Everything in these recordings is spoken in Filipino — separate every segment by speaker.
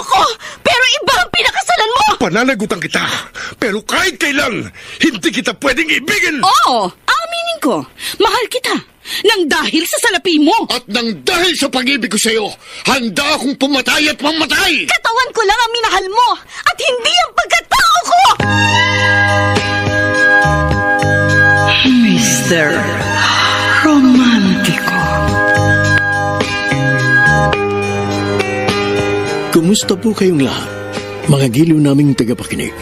Speaker 1: ko, pero iba ang pinakasalan mo!
Speaker 2: Pananagutan kita, pero kahit kailan, hindi kita pwedeng ibigin!
Speaker 1: Oo, aminin ko. Mahal kita. Nang dahil sa salapi mo.
Speaker 2: At nang dahil sa pag-ibig ko sa'yo, handa akong pumatay at mamatay!
Speaker 1: Katawan ko lang ang minahal mo, at hindi ang pagkatao ko!
Speaker 3: Mr. Romántico.
Speaker 4: Kumusta po kayong lahat, mga giliw naming tagapakinig?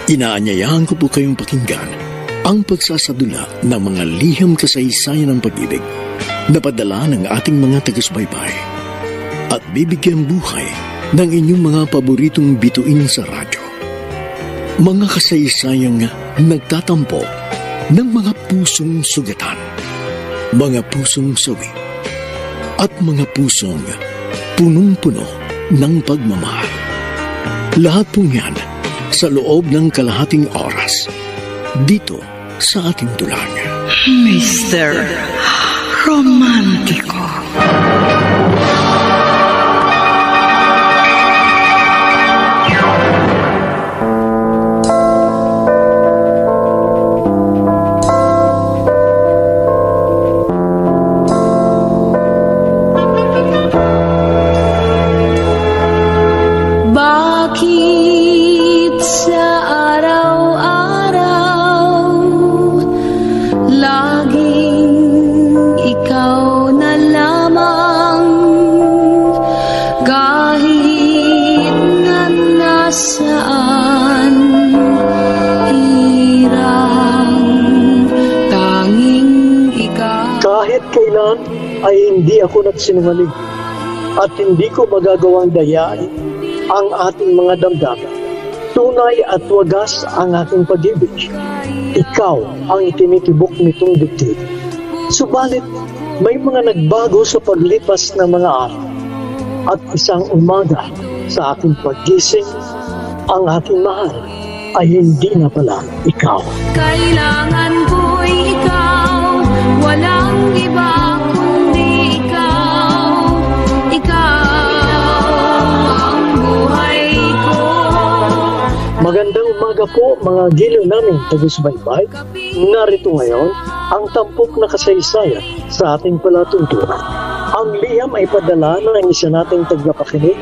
Speaker 4: Inaanyayahan ko po kayong pakinggan ang pagsasadula ng mga liham kasaysayan ng pag-ibig na padala ng ating mga taga-subaybay at bibigyan buhay ng inyong mga paboritong bituin sa radyo. Mga kasaysayang nagtatampo ng mga pusong sugatan, mga pusong sawi, at mga pusong punong-puno ng pagmamahal. Lahat pong yan sa loob ng kalahating oras dito sa ating tulang.
Speaker 3: Mr. Romántico.
Speaker 5: Ay hindi ako nagsinungaling at hindi ko magagawang dayain ang ating mga damdamin. Tunay at wagas ang aking pag-ibig. Ikaw ang itinitibok nitong dibdib. Subalit, may mga nagbago sa paglipas ng mga araw. At isang umaga sa aking paggising, ang aking mahal ay hindi na pala ikaw.
Speaker 6: Kailangan ko'y ikaw, walang iba.
Speaker 5: Magandang umaga po mga giliw naming taga-subaybay. Narito ngayon ang tampok na kasaysayan sa ating palatuntunan. Ang liham ay padala ng isa nating tagapakinig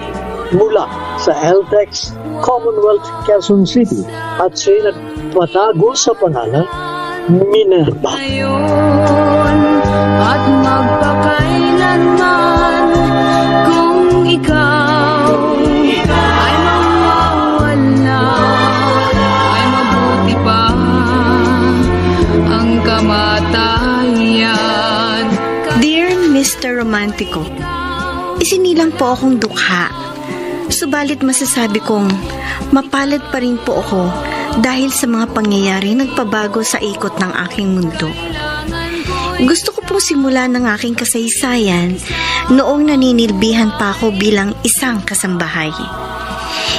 Speaker 5: mula sa LTEX, Commonwealth, Quezon City at siya'y nagpatago sa pangalan Minerva.
Speaker 6: At magpakailanman kung ikaw
Speaker 7: Mr. Romántico, isinilang po akong dukha. Subalit masasabi kong mapalad pa rin po ako dahil sa mga pangyayari nagpabago sa ikot ng aking mundo. Gusto ko pong simulan ng aking kasaysayan noong naninilbihan pa ako bilang isang kasambahay.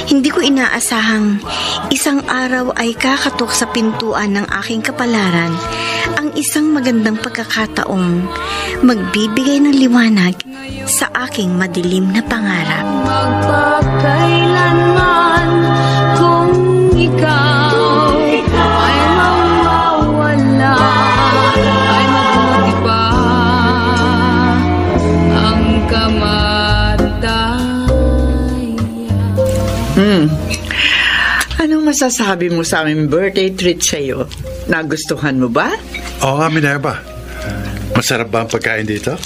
Speaker 7: Hindi ko inaasahang isang araw ay kakatok sa pintuan ng aking kapalaran ang isang magandang pagkakataong magbibigay ng liwanag sa aking madilim na pangarap.
Speaker 6: Magpakailanman kung ikaw ay mawawala, ay mabuti pa ang kamatayan.
Speaker 3: Anong masasabi mo sa aming birthday treat sa'yo? Nagustuhan mo ba?
Speaker 2: Oo nga, Minerva. Masarap ba ang pagkain dito?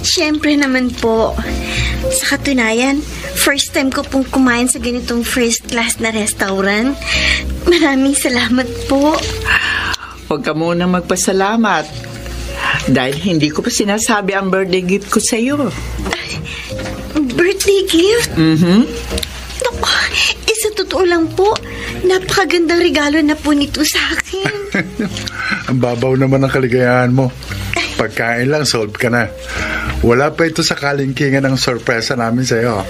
Speaker 7: Siyempre naman po. Sa katunayan, first time ko pong kumain sa ganitong first class na restaurant. Maraming salamat po.
Speaker 3: Huwag ka muna magpasalamat. Dahil hindi ko pa sinasabi ang birthday gift ko sa'yo.
Speaker 7: Birthday gift? Naku, sa totoo lang po, napakagandang regalo na po nito sa akin.
Speaker 2: Ang babaw naman ang kaligayahan mo. Pagkain lang, solve ka na. Wala pa ito sa kalingkingan ng sorpresa namin sa'yo.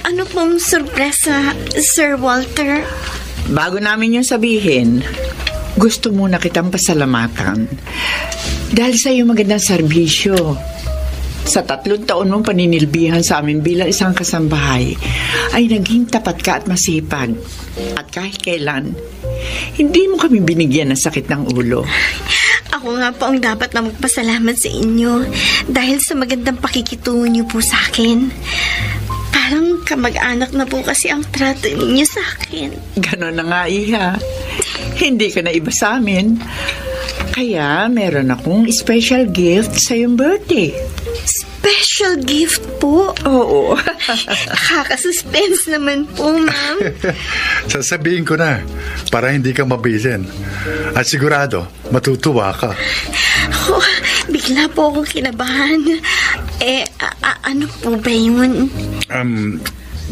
Speaker 7: Ano pong sorpresa, Sir Walter?
Speaker 3: Bago namin yung sabihin, gusto muna kitang pasalamatan. Dahil sa'yo magandang serbisyo. sa 3 taon mong paninilbihan sa amin bilang isang kasambahay, ay naging tapat ka at masipag. At kahit kailan, hindi mo kami binigyan ng sakit ng ulo.
Speaker 7: Ako nga po ang dapat na magpasalamat sa inyo dahil sa magandang pakikitungo niyo po sa akin. Parang kamag-anak na po kasi ang trato ninyo sa akin.
Speaker 3: Ganon na nga, Iha. Hindi ka na iba sa amin. Kaya meron akong special gift sa iyong birthday.
Speaker 7: Special gift po?
Speaker 3: Oo.
Speaker 7: Nakaka-suspense naman po, ma'am.
Speaker 2: Sasabihin ko na para hindi ka mabisin. At sigurado, matutuwa ka.
Speaker 7: Oh, bigla po akong kinabahan. Ano po ba yun?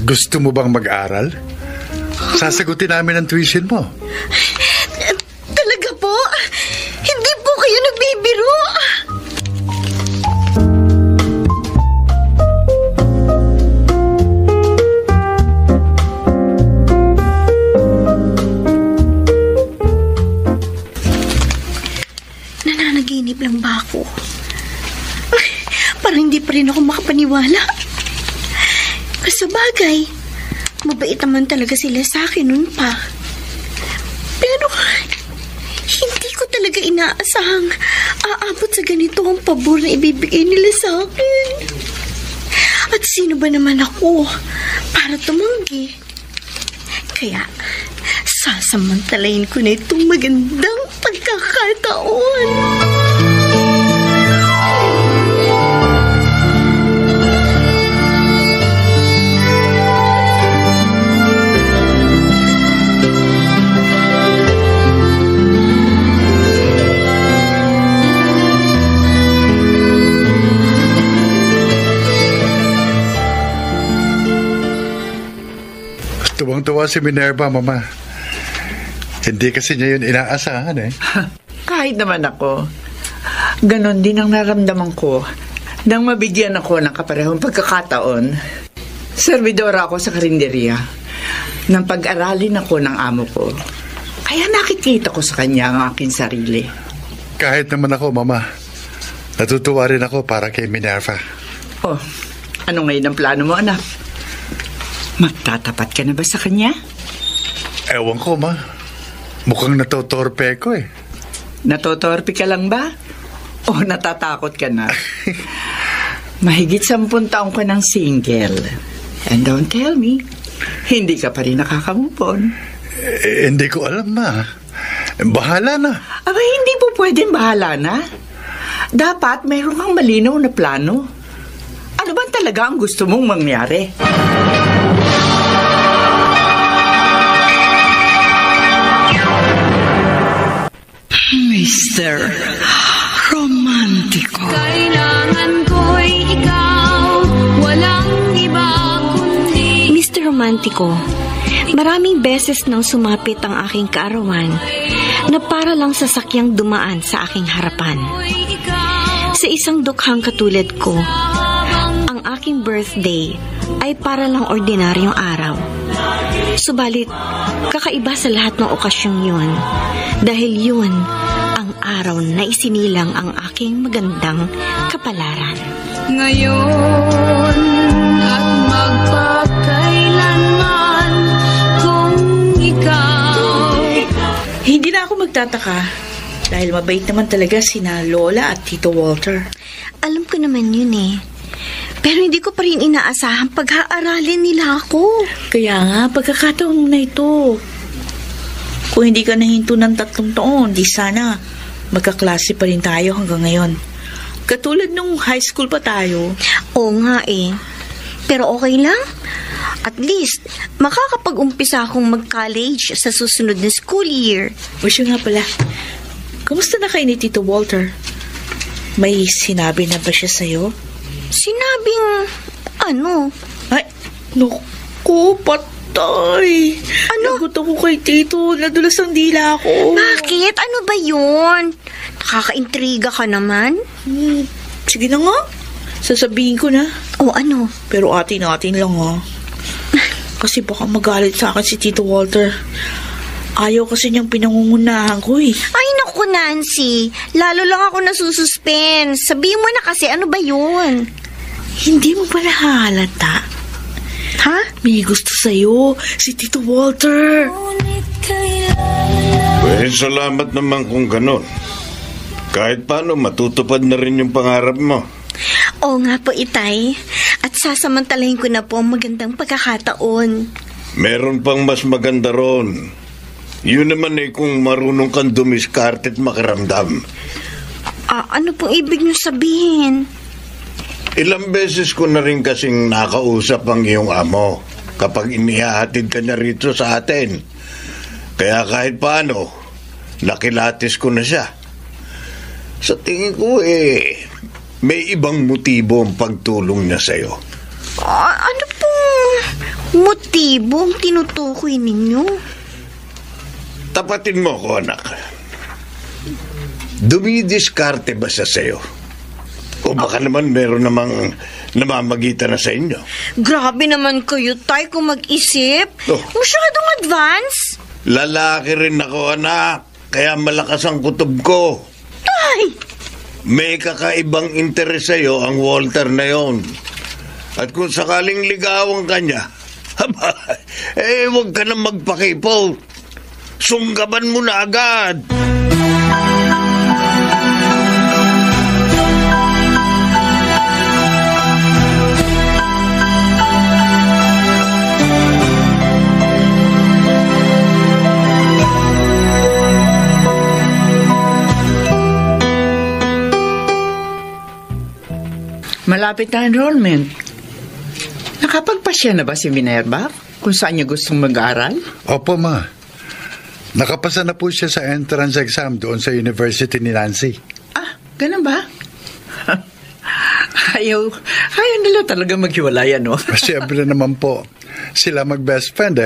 Speaker 2: Gusto mo bang mag-aral? Sasagutin namin ang tuition mo.
Speaker 7: Talaga po? Hindi po kayo nagbibiro? Nananaginip lang ba ako? Parang hindi pa rin ako makapaniwala. Sa bagay, mabait naman talaga sila sa akin noon pa. Pero, hindi ko talaga inaasahang aabot sa ganito ang pabor na ibibigay nila sa akin. At sino ba naman ako para tumanggi? Kaya, sasamantalayin ko na itong magandang pagkakataon.
Speaker 2: Tuwang-tuwa si Minerva, Mama. Hindi kasi niya yun inaasahan eh.
Speaker 3: Kahit naman ako, ganon din ang naramdaman ko nang mabigyan ako ng kaparehong pagkakataon. Servidora ako sa karinderya nang pag-aralin ako ng amo ko. Kaya nakikita ko sa kanya ang aking sarili.
Speaker 2: Kahit naman ako, Mama, natutuwa rin ako para kay Minerva.
Speaker 3: Oh, ano ngayon ang plano mo, anak? Magtatapat ka na ba sa kanya?
Speaker 2: Ewan ko, Ma. Mukhang natotorpe ko eh.
Speaker 3: Natotorpe ka lang ba? O natatakot ka na? Mahigit 10 taong ka ng single. And don't tell me, hindi ka pa rin nakaka-move on.
Speaker 2: Hindi ko alam, Ma. Bahala na.
Speaker 3: Aba, hindi po pwedeng bahala na. Dapat mayroon kang malinaw na plano. Ano ba talaga ang gusto mong mangyari?
Speaker 1: Mr. Romántico.
Speaker 6: Kailangan ko'y ikaw, walang iba kundi.
Speaker 7: Mr. Romántico, maraming beses nang sumapit ang aking kaarawan na para lang sasakyang dumaan sa aking harapan. Sa isang dukhang katulad ko, ang aking birthday ay para lang ordinaryong araw. Subalit, kakaiba sa lahat ng okasyong yun dahil yun ang araw na isinilang ang aking magandang kapalaran.
Speaker 6: Ngayon at magpakailanman kung ikaw.
Speaker 1: Hindi na ako magtataka dahil mabait naman talaga sina Lola at Tito Walter.
Speaker 7: Alam ko naman yun eh. Pero hindi ko pa rin inaasahang pag-aaralin nila ako.
Speaker 1: Kaya nga, pagkakataon na ito. Kung hindi ka nahinto ng 3 taon, di sana magkaklase pa rin tayo hanggang ngayon. Katulad nung high school pa tayo.
Speaker 7: Oo nga eh. Pero okay lang. At least, makakapag-umpisa akong mag-college sa susunod na school year.
Speaker 1: O siya nga pala, kamusta na kayo ni Tito Walter? May sinabi na ba siya sa'yo?
Speaker 7: Sinabing, ano?
Speaker 1: Ay, naku, patay.
Speaker 7: Ano?
Speaker 1: Lagot ako kay Tito. Nadulas ang dila ako.
Speaker 7: Bakit? Ano ba yun? Nakaka-intriga ka naman.
Speaker 1: Sige na nga. Sasabihin ko na.
Speaker 7: O ano?
Speaker 1: Pero atin-atin lang ha. Kasi baka magalit sa akin si Tito Walter. Ayaw kasi niyang pinangungunahan ko eh.
Speaker 7: Ay naku, Naku, Nancy. Lalo lang ako nasususpense. Sabihin mo na kasi, ano ba yun?
Speaker 1: Hindi mo ba nahalata?
Speaker 7: Ha?
Speaker 1: May gusto sa'yo, si Tito Walter.
Speaker 8: Salamat naman kung ganon. Kahit paano, matutupad na rin yung pangarap mo.
Speaker 7: Oo nga po, Itay. At sasamantalahin ko na po ang magandang pagkakataon.
Speaker 8: Meron pang mas maganda ron. Yun naman kung marunong kang dumiskarte at makaramdam.
Speaker 7: Ano pong ibig niyo sabihin?
Speaker 8: Ilang beses ko na rin kasing nakausap ang iyong amo kapag inihahatid ka niya rito sa atin. Kaya kahit paano, nakilatis ko na siya. Sa tingin ko may ibang motibo ang pagtulong niya sa'yo.
Speaker 7: Ano pong motibo ang tinutukoy ninyo?
Speaker 8: Tapatin mo ko, anak. Dumidiskarte ba siya sa'yo? O baka naman meron namang namamagitan na sa inyo?
Speaker 7: Grabe naman kayo, Tay, kung mag-isip. Masyadong advance.
Speaker 8: Lalaki rin ako, anak. Kaya malakas ang kutob ko.
Speaker 7: Tay!
Speaker 8: May kakaibang interes sa'yo ang Walter na yon. At kung sakaling ligawan ka niya, huwag ka na magpakipo. Sunggaban mo na agad.
Speaker 3: Malapit na enrollment. Nakapagpasya na ba si Minerva kung saan niya gustong mag-aral?
Speaker 2: Opo, ma. Nakapasa na po siya sa entrance exam doon sa university ni Nancy.
Speaker 3: Ganun ba? Ayaw nila talaga maghiwalayan, no?
Speaker 2: Siyempre naman po, sila mag-best friend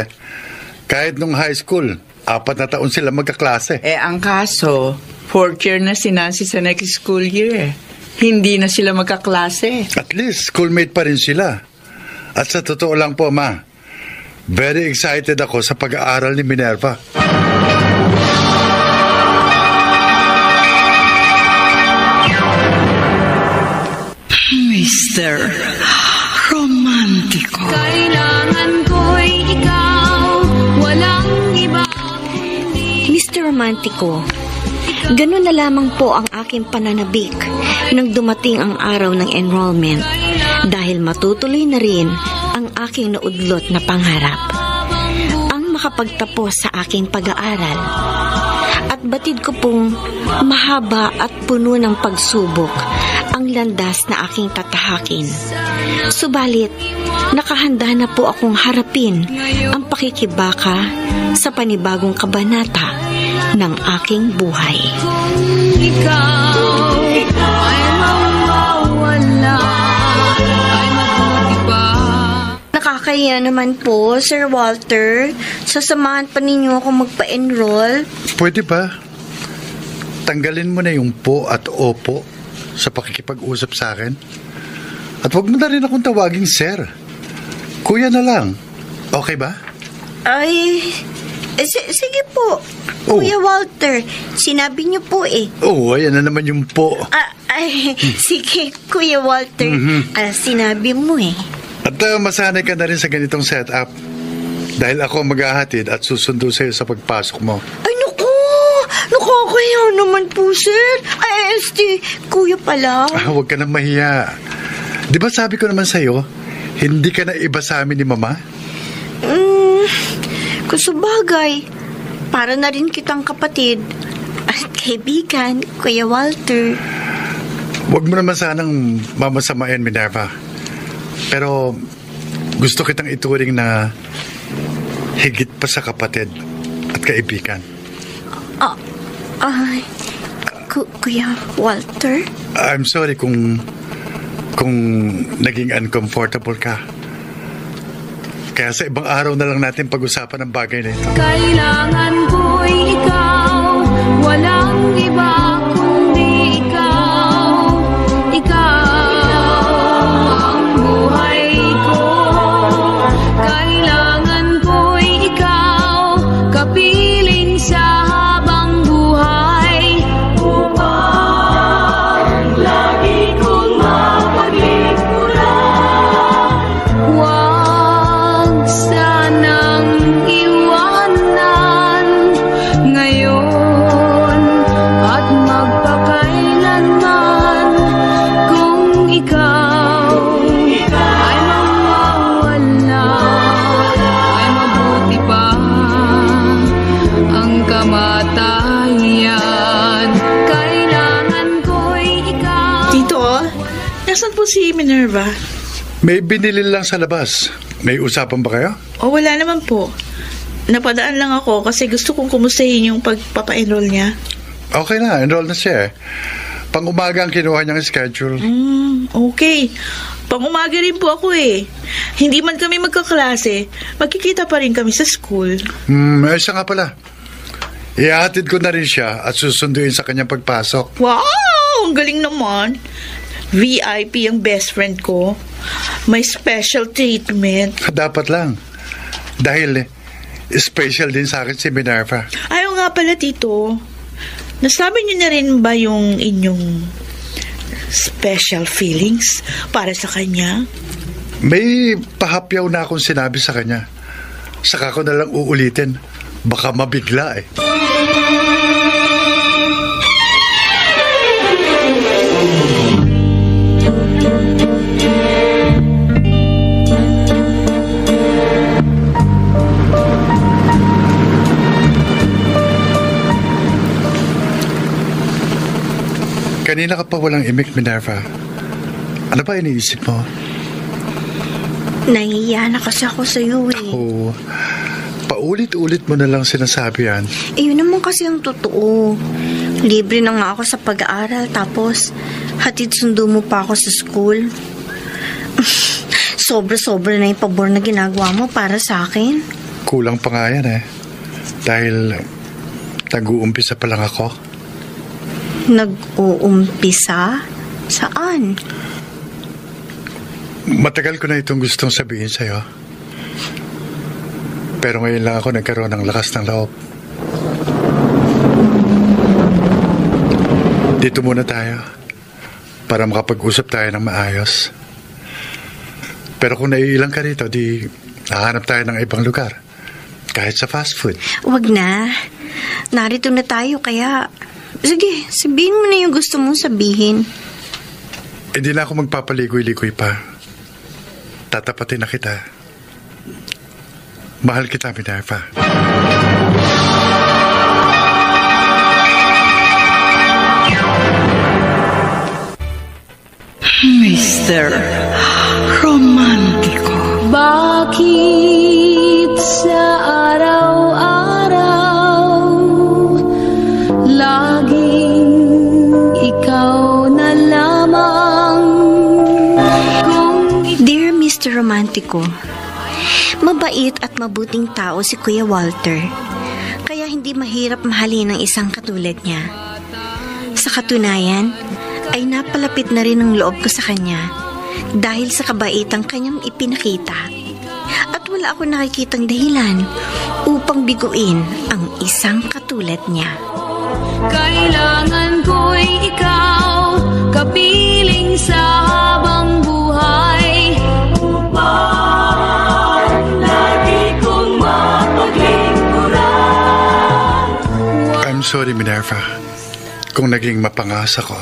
Speaker 2: Kahit nung high school, 4 na taon sila magkaklase.
Speaker 3: Ang kaso, 4th year na si Nancy sa next school year. Hindi na sila magkaklase.
Speaker 2: At least, schoolmate pa rin sila. At sa totoo lang po, ma, very excited ako sa pag-aaral ni Minerva.
Speaker 1: Mr. Romantico.
Speaker 6: Kailangan ko'y ikaw, walang iba.
Speaker 7: Mr. Romantico, ganun na lamang po ang aking pananabik nang dumating ang araw ng enrollment dahil matutuloy na rin ang aking naudlot na pangarap. Ang makapagtapos sa aking pag-aaral. At batid ko pong mahaba at puno ng pagsubok ang landas na aking tatahakin. Subalit, nakahanda na po akong harapin ang pakikibaka sa panibagong kabanata ng aking buhay.
Speaker 6: Ikaw ay mawawala, ay mabuti pa.
Speaker 7: Nakakaya naman po, Sir Walter. Sasamahan pa ninyo ako magpa-enroll.
Speaker 2: Pwede ba? Tanggalin mo na yung po at opo sa pakikipag-usap sa akin. At huwag mo na rin akong tawaging sir. Kuya na lang. Okay ba?
Speaker 7: Ay, sige po. Kuya Walter, sinabi niyo po
Speaker 2: Ayan na naman yung po.
Speaker 7: Sige, Kuya Walter. Sinabi mo
Speaker 2: At masanay ka na rin sa ganitong setup. Dahil ako maghahatid at susundo sa'yo sa pagpasok mo.
Speaker 7: Ay, nakakaya naman po, sir. Kuya pala.
Speaker 2: Huwag ka na mahiya. Di ba sabi ko naman sa'yo, hindi ka na iba sa amin ni Mama?
Speaker 7: Kusabagay, para na rin kitang kapatid at kaibigan, Kuya Walter.
Speaker 2: Huwag mo naman sanang mamasamain, Minerva. Pero gusto kitang ituring na higit pa sa kapatid at kaibigan.
Speaker 7: Kuya Walter?
Speaker 2: I'm sorry kung naging uncomfortable ka. Kaya sa ibang araw na lang natin pag-usapan ang bagay na ito.
Speaker 6: Kailangan ko'y ikaw, walang iba kundi ikaw. Ikaw ang buhay ko. Kailangan ko'y ikaw, kapiling sa habang buhay.
Speaker 1: po si Minerva?
Speaker 2: May binili lang sa labas. May usapan ba kayo?
Speaker 1: O wala naman po. Napadaan lang ako kasi gusto kong kumustahin yung pagpapa-enroll niya.
Speaker 2: Okay na, enroll na siya eh. Pang-umaga ang kinuha niyang schedule.
Speaker 1: Okay. Pang-umaga rin po ako eh. Hindi man kami magkaklase, magkikita pa rin kami sa school.
Speaker 2: Isa nga pala. Ihahatid ko na rin siya at susunduin sa kanyang pagpasok.
Speaker 1: Wow! Ang galing naman. VIP ang best friend ko. May special treatment.
Speaker 2: Dapat lang. Dahil special din sa akin si Minerva.
Speaker 1: Ayaw nga pala, Tito. Nasabi niyo na rin ba yung inyong special feelings para sa kanya?
Speaker 2: May pahapyaw na akong sinabi sa kanya. Saka ko na lang uulitin. Baka mabigla eh. Kanina ka pa walang imik, Minerva. Ano ba iniisip mo?
Speaker 7: Nahihiya na kasi ako sa'yo eh.
Speaker 2: Oo. Paulit-ulit mo na lang sinasabi yan.
Speaker 7: Yun naman kasi ang totoo. Libre na nga ako sa pag-aaral tapos hatid sundo mo pa ako sa school. Sobra-sobra na yung pabor na ginagawa mo para sa akin.
Speaker 2: Kulang pa nga yan eh. Dahil nag-uumpisa pa lang ako.
Speaker 7: Nag-uumpisa? Saan?
Speaker 2: Matagal ko na itong gustong sabihin sa'yo. Pero ngayon lang ako nagkaroon ng lakas ng loob. Dito muna tayo para makapag-usap tayo ng maayos. Pero kung naiilang ka rito, di hahanap tayo ng ibang lugar. Kahit sa fast food.
Speaker 7: Wag na. Narito na tayo kaya... Sige, sabihin mo na yung gusto mong sabihin.
Speaker 2: Hindi na ako magpapaligoy-ligoy pa. Tatapatin na kita. Mahal kita, Minerva.
Speaker 3: Mr. Romantiko.
Speaker 6: Bakit sa araw-araw laging ikaw na lamang?
Speaker 7: Dear Mr. Romantico, mabait at mabuting tao si Kuya Walter. Kaya hindi mahirap mahalin ang isang katulad niya. Sa katunayan, ay napalapit na rin ang loob ko sa kanya dahil sa kabaitang kanyang ipinakita. At wala ako nakikitang dahilan upang biguin ang isang katulad niya.
Speaker 6: Kailangan ko'y ikaw, kapiling sa habang buhay, upang lagi kong mapaglingkuran.
Speaker 2: I'm sorry, Minerva. Kung naging mapangas ako.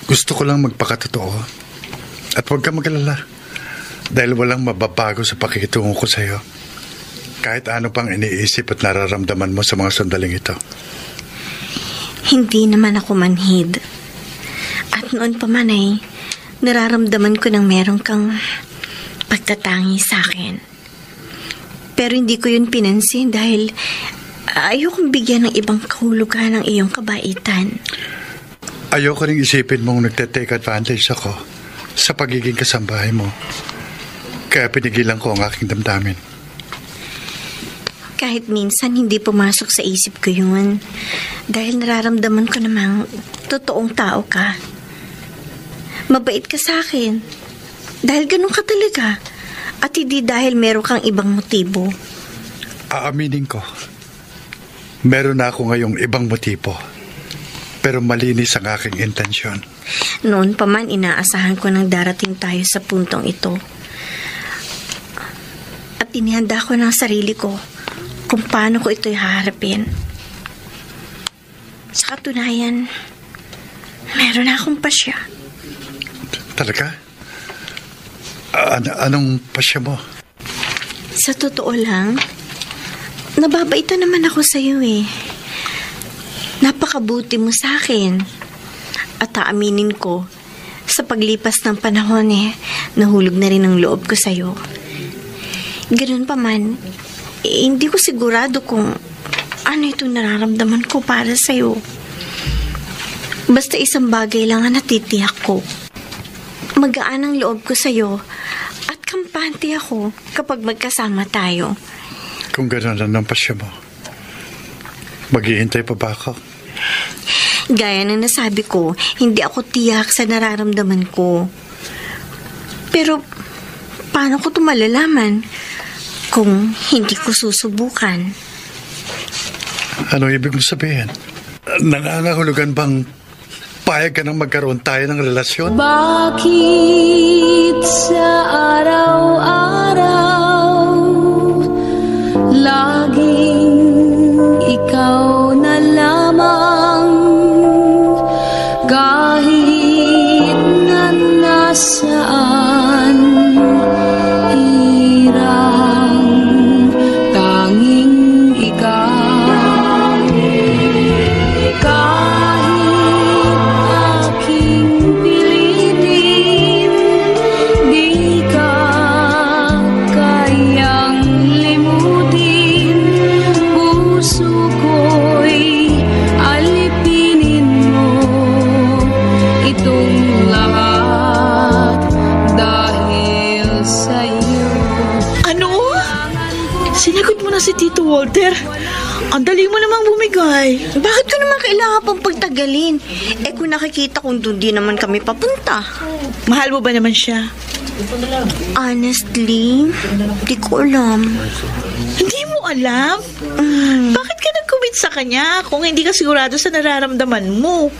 Speaker 2: Gusto ko lang magpakatotoo. At huwag ka mag-alala. Dahil walang mababago sa pakikitungo ko sa'yo. Kahit ano pang iniisip at nararamdaman mo sa mga sandaling ito.
Speaker 7: Hindi naman ako manhid. At noon pa man ay nararamdaman ko nang meron kang pagtatangi sa akin. Pero hindi ko yun pinansin dahil ayokong bigyan ng ibang kahulugan ng iyong kabaitan.
Speaker 2: Ayoko rin isipin mong nagte-take advantage ako sa pagiging kasambahay mo. Kaya pinigilan ko ang aking damdamin.
Speaker 7: Kahit minsan hindi pumasok sa isip ko yun. Dahil nararamdaman ko namang totoong tao ka. Mabait ka sa akin. Dahil ganun ka talaga. At hindi dahil meron kang ibang motibo.
Speaker 2: Aaminin ko. Meron na ako ngayong ibang motibo. Pero malinis ang aking intensyon.
Speaker 7: Noon pa man inaasahan ko nang darating tayo sa puntong ito. At inihanda ko ng sarili ko kung paano ko ito'y haharapin. Sa katunayan, meron na akong pasya.
Speaker 2: Talaga? Anong pasya mo?
Speaker 7: Sa totoo lang, nababaitan naman ako sa iyo eh. Napakabuti mo sa akin. At aaminin ko, sa sa paglipas ng panahon nahulog na rin ang loob ko sa'yo. Ganun pa man, hindi ko sigurado kung ano itong nararamdaman ko para sa'yo. Basta isang bagay lang ang natitiyak ko. Magaan ang loob ko sa'yo at kampante ako kapag magkasama tayo.
Speaker 2: Kung gano'n lang ang pasya mo, maghihintay pa ba ako?
Speaker 7: Gaya ng nasabi ko, hindi ako tiyak sa nararamdaman ko. Pero, paano ko ito malalaman kung hindi ko susubukan?
Speaker 2: Ano ibig mo sabihin? Nangangahulugan bang payag ka nang magkaroon tayo ng relasyon?
Speaker 6: Bakit sa araw-araw laging ikaw na lamang, kahit na nasaan hirang, tanging ikaw. Kahit aking pilitin, di ka kayang limutin. Puso ko'y alipinin mo itong lahat dahil sa'yo.
Speaker 1: Ano? Sinagot mo na si Tito Walter? Ang dali mo namang bumigay.
Speaker 7: Bakit ko naman kailangan pang pagtagalin? Kung nakikita kong doon di naman kami papunta.
Speaker 1: Mahal mo ba naman siya?
Speaker 7: Honestly, di ko alam.
Speaker 1: Hindi mo alam? Bakit ka nag-commit sa kanya kung hindi ka sigurado sa nararamdaman mo?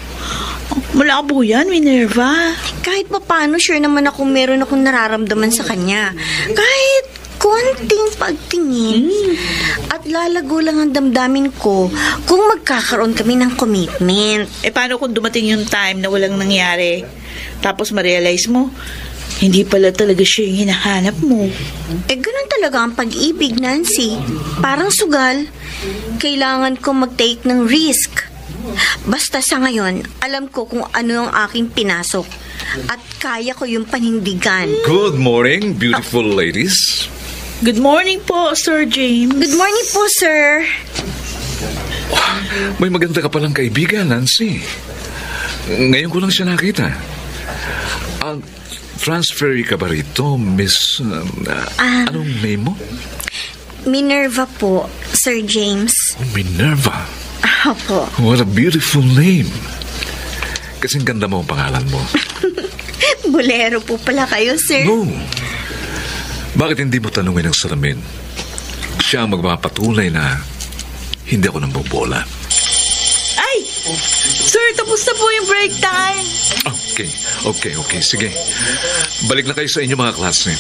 Speaker 1: Malabo yan, Minerva.
Speaker 7: Kahit pa paano, sure naman ako meron akong nararamdaman sa kanya. Kahit konting pagtingin. At lalago lang ang damdamin ko kung magkakaroon kami ng commitment.
Speaker 1: Paano kung dumating yung time na walang nangyari? Tapos ma-realize mo, hindi pala talaga siya yung hinahanap mo.
Speaker 7: Ganun talaga ang pag-ibig, Nancy. Parang sugal. Kailangan ko mag-take ng risk. Basta sa ngayon, alam ko kung ano ang aking pinasok. At kaya ko yung panindigan.
Speaker 9: Good morning, beautiful ladies.
Speaker 1: Good morning po, Sir James.
Speaker 7: Good morning po, sir.
Speaker 9: May maganda ka palang kaibigan, Nancy. Ngayon ko lang siya nakita. Transfer ka ba rito, Miss... anong name mo?
Speaker 7: Minerva po, Sir James.
Speaker 9: Minerva?
Speaker 7: Opo.
Speaker 9: What a beautiful name. Kasing ganda mo ang pangalan mo.
Speaker 7: Bolero po pala kayo, sir.
Speaker 9: No. Bakit hindi mo tanungin ang salamin? Siya ang magpapatunay na hindi ako nang bobola.
Speaker 1: Ay! Sir, tapos na po yung break time.
Speaker 9: Okay. Sige. Balik na kayo sa inyo mga classmate.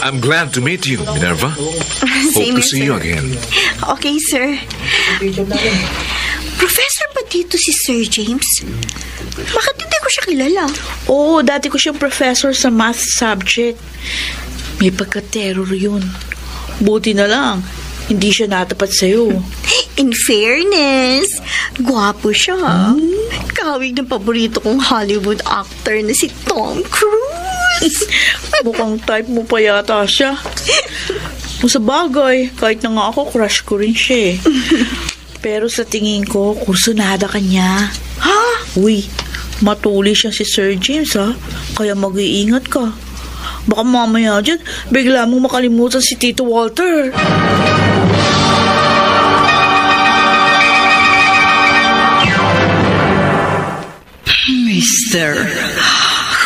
Speaker 9: I'm glad to meet you, Minerva. Hope to see you again.
Speaker 7: Okay, sir. Professor ba dito si Sir James? Bakit hindi ko siya kilala?
Speaker 1: Oo, dati ko siyang professor sa math subject. May pagka-terror yun. Buti na lang, hindi siya natapat sa'yo.
Speaker 7: In fairness, gwapo siya. Kawig ng paborito kong Hollywood actor na si Tom Cruise.
Speaker 1: Mukhang type mo pa yata siya. Kung sa bagay, kahit na nga ako, crush ko rin siya eh. Pero sa tingin ko, kursunada ka niya. Ha? Uy, matuli siya si Sir James ha. Kaya mag-iingat ka. Baka mamaya dyan, bigla mong makalimutan si Tito Walter.
Speaker 3: Mr.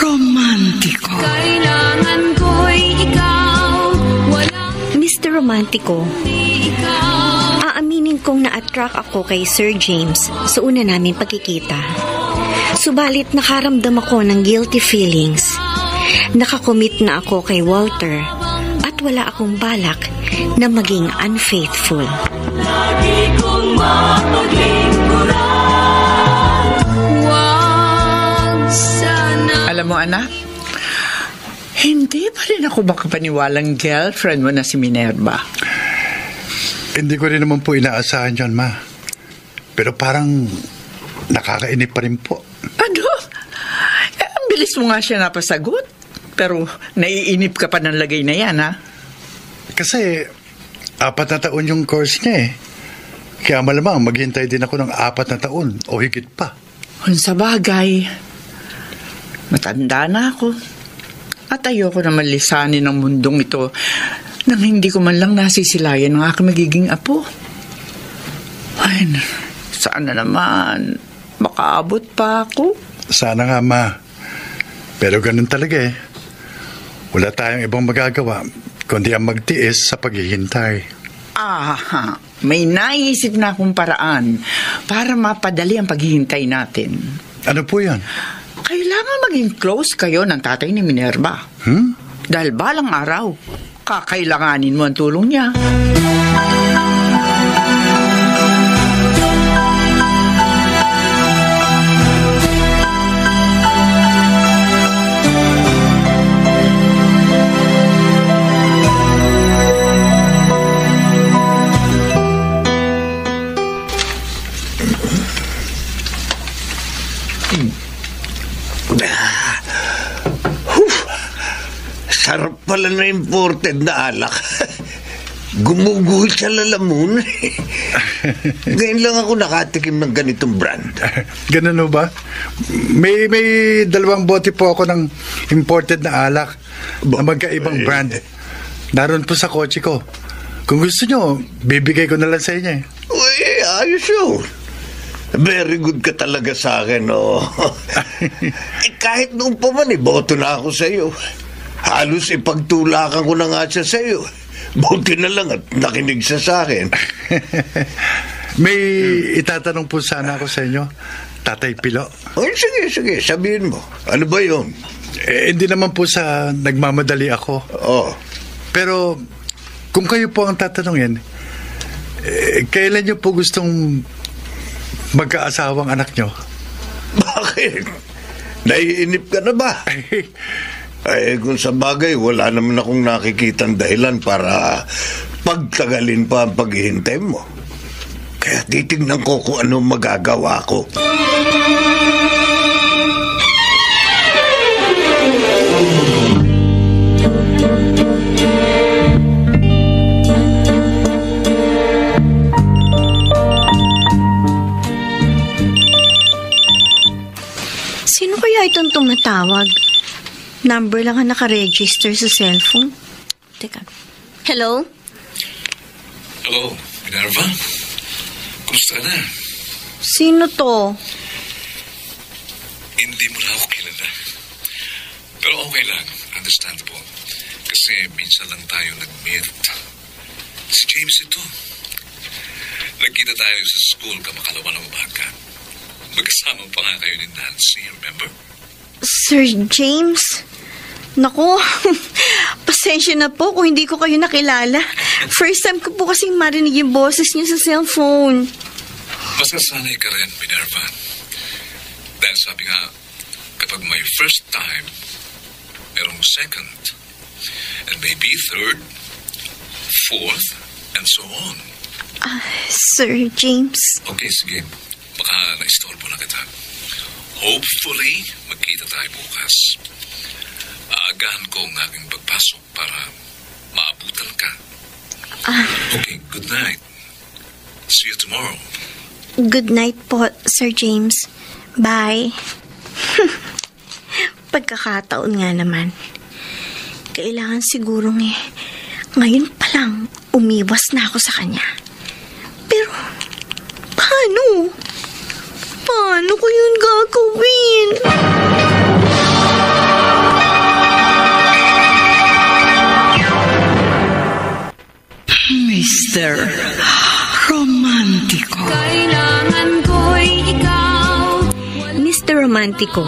Speaker 3: Romantico.
Speaker 6: Kailangan ko'y ikaw, walang
Speaker 7: Mr. Romantico,
Speaker 6: ikaw.
Speaker 7: aaminin kong na-attract ako kay Sir James sa una naming pagkikita. Subalit nakaramdam ako ng guilty feelings. Nakakommit na ako kay Walter at wala akong balak na maging unfaithful.
Speaker 6: Lagi kong mapaglingkuran. Wag sana.
Speaker 3: Alam mo, anak, hindi pa rin ako makapaniwalang girlfriend mo na si Minerva.
Speaker 2: Hindi ko rin naman po inaasahan yun, Ma. Pero parang nakakainip pa rin po.
Speaker 3: Ano? Ang mabilis mo nga siya napasagot. Pero naiinip ka pa ng lagay na yan, ha?
Speaker 2: Kasi 4 na taon yung course niya eh. Kaya malamang maghintay din ako ng 4 na taon o higit pa.
Speaker 3: Kung sa bagay, matanda na ako. At ayoko naman lisanin ng mundong ito nang hindi ko man lang nasisilayan ng aking magiging apo. Ay, sana naman makaabot pa ako.
Speaker 2: Sana nga, Ma. Pero ganun talaga eh. Wala tayong ibang magagawa kundi ang magtiis sa paghihintay.
Speaker 3: May naisip na akong paraan para mapadali ang paghihintay natin.
Speaker 2: Ano po yan?
Speaker 3: Kailangan maging close kayo ng tatay ni Minerva. Dahil balang araw, kakailanganin mo ang tulong niya.
Speaker 8: Sarap pala na imported na alak. Gumuguhit sa lalamun. Ngayon lang ako nakatikim ng ganitong brand.
Speaker 2: Ganun ba? May 2 bote po ako ng imported na alak na magkaibang brand. Naroon po sa kotse ko. Kung gusto nyo, bibigay ko na lang sa inyo eh.
Speaker 8: Uy, ayos yun. Very good ka talaga sa akin, oh. Kahit noon pa man, boto na ako sa iyo. Halos ipagtulakan ko na nga siya sa iyo. Buti na lang at nakinig siya sa akin.
Speaker 2: May itatanong po sana ako sa inyo, Tatay Pilo.
Speaker 8: Ay, sige, sabihin mo. Ano ba yun?
Speaker 2: Hindi naman po sa nagmamadali ako.
Speaker 8: Oh.
Speaker 2: Pero kung kayo po ang tatanungin, kailan nyo po gustong magkaasawang anak nyo?
Speaker 8: Bakit? Naiinip ka na ba? Ay, kung sa bagay, wala naman akong nakikitang dahilan para pagtagalin pa ang paghihintay mo. Kaya titignan ko kung ano magagawa ko.
Speaker 7: Sino kaya itong tumatawag? Number lang ang nakaregister sa cellphone. Teka. Hello?
Speaker 9: Hello, Minerva? Kumusta ka na?
Speaker 7: Sino to?
Speaker 9: Hindi mo na ako kilala. Pero okay lang, understandable. Kasi minsan lang tayo nag-meet. Si James ito. Nagkita tayo sa school kamakalawa ng umaga. Magkasama pa nga kayo ni Nancy, remember?
Speaker 7: Sir James? Naku, pasensya na po kung hindi ko kayo nakilala. First time ko po kasing marinig yung boses niyo sa cellphone.
Speaker 9: Masasanay ka rin, Minerva. Dahil sabi nga, kapag may first time, merong second, and maybe third, fourth, and so on.
Speaker 7: Sir James?
Speaker 9: Okay, sige. Baka na-istorbo na kita. Hopefully, magkita tayo bukas. Aagahan ko ang aking pagpasok para maabutan ka. Okay, good night. See you tomorrow.
Speaker 7: Good night po, Sir James. Bye. Pagkakataon nga naman. Kailangan sigurong ngayon pa lang umiwas na ako sa kanya. Pero, paano? Paano ko yun gagawin?
Speaker 3: Mr. Romantico.
Speaker 6: Kailangan ko'y ikaw.
Speaker 7: Mr. Romantico,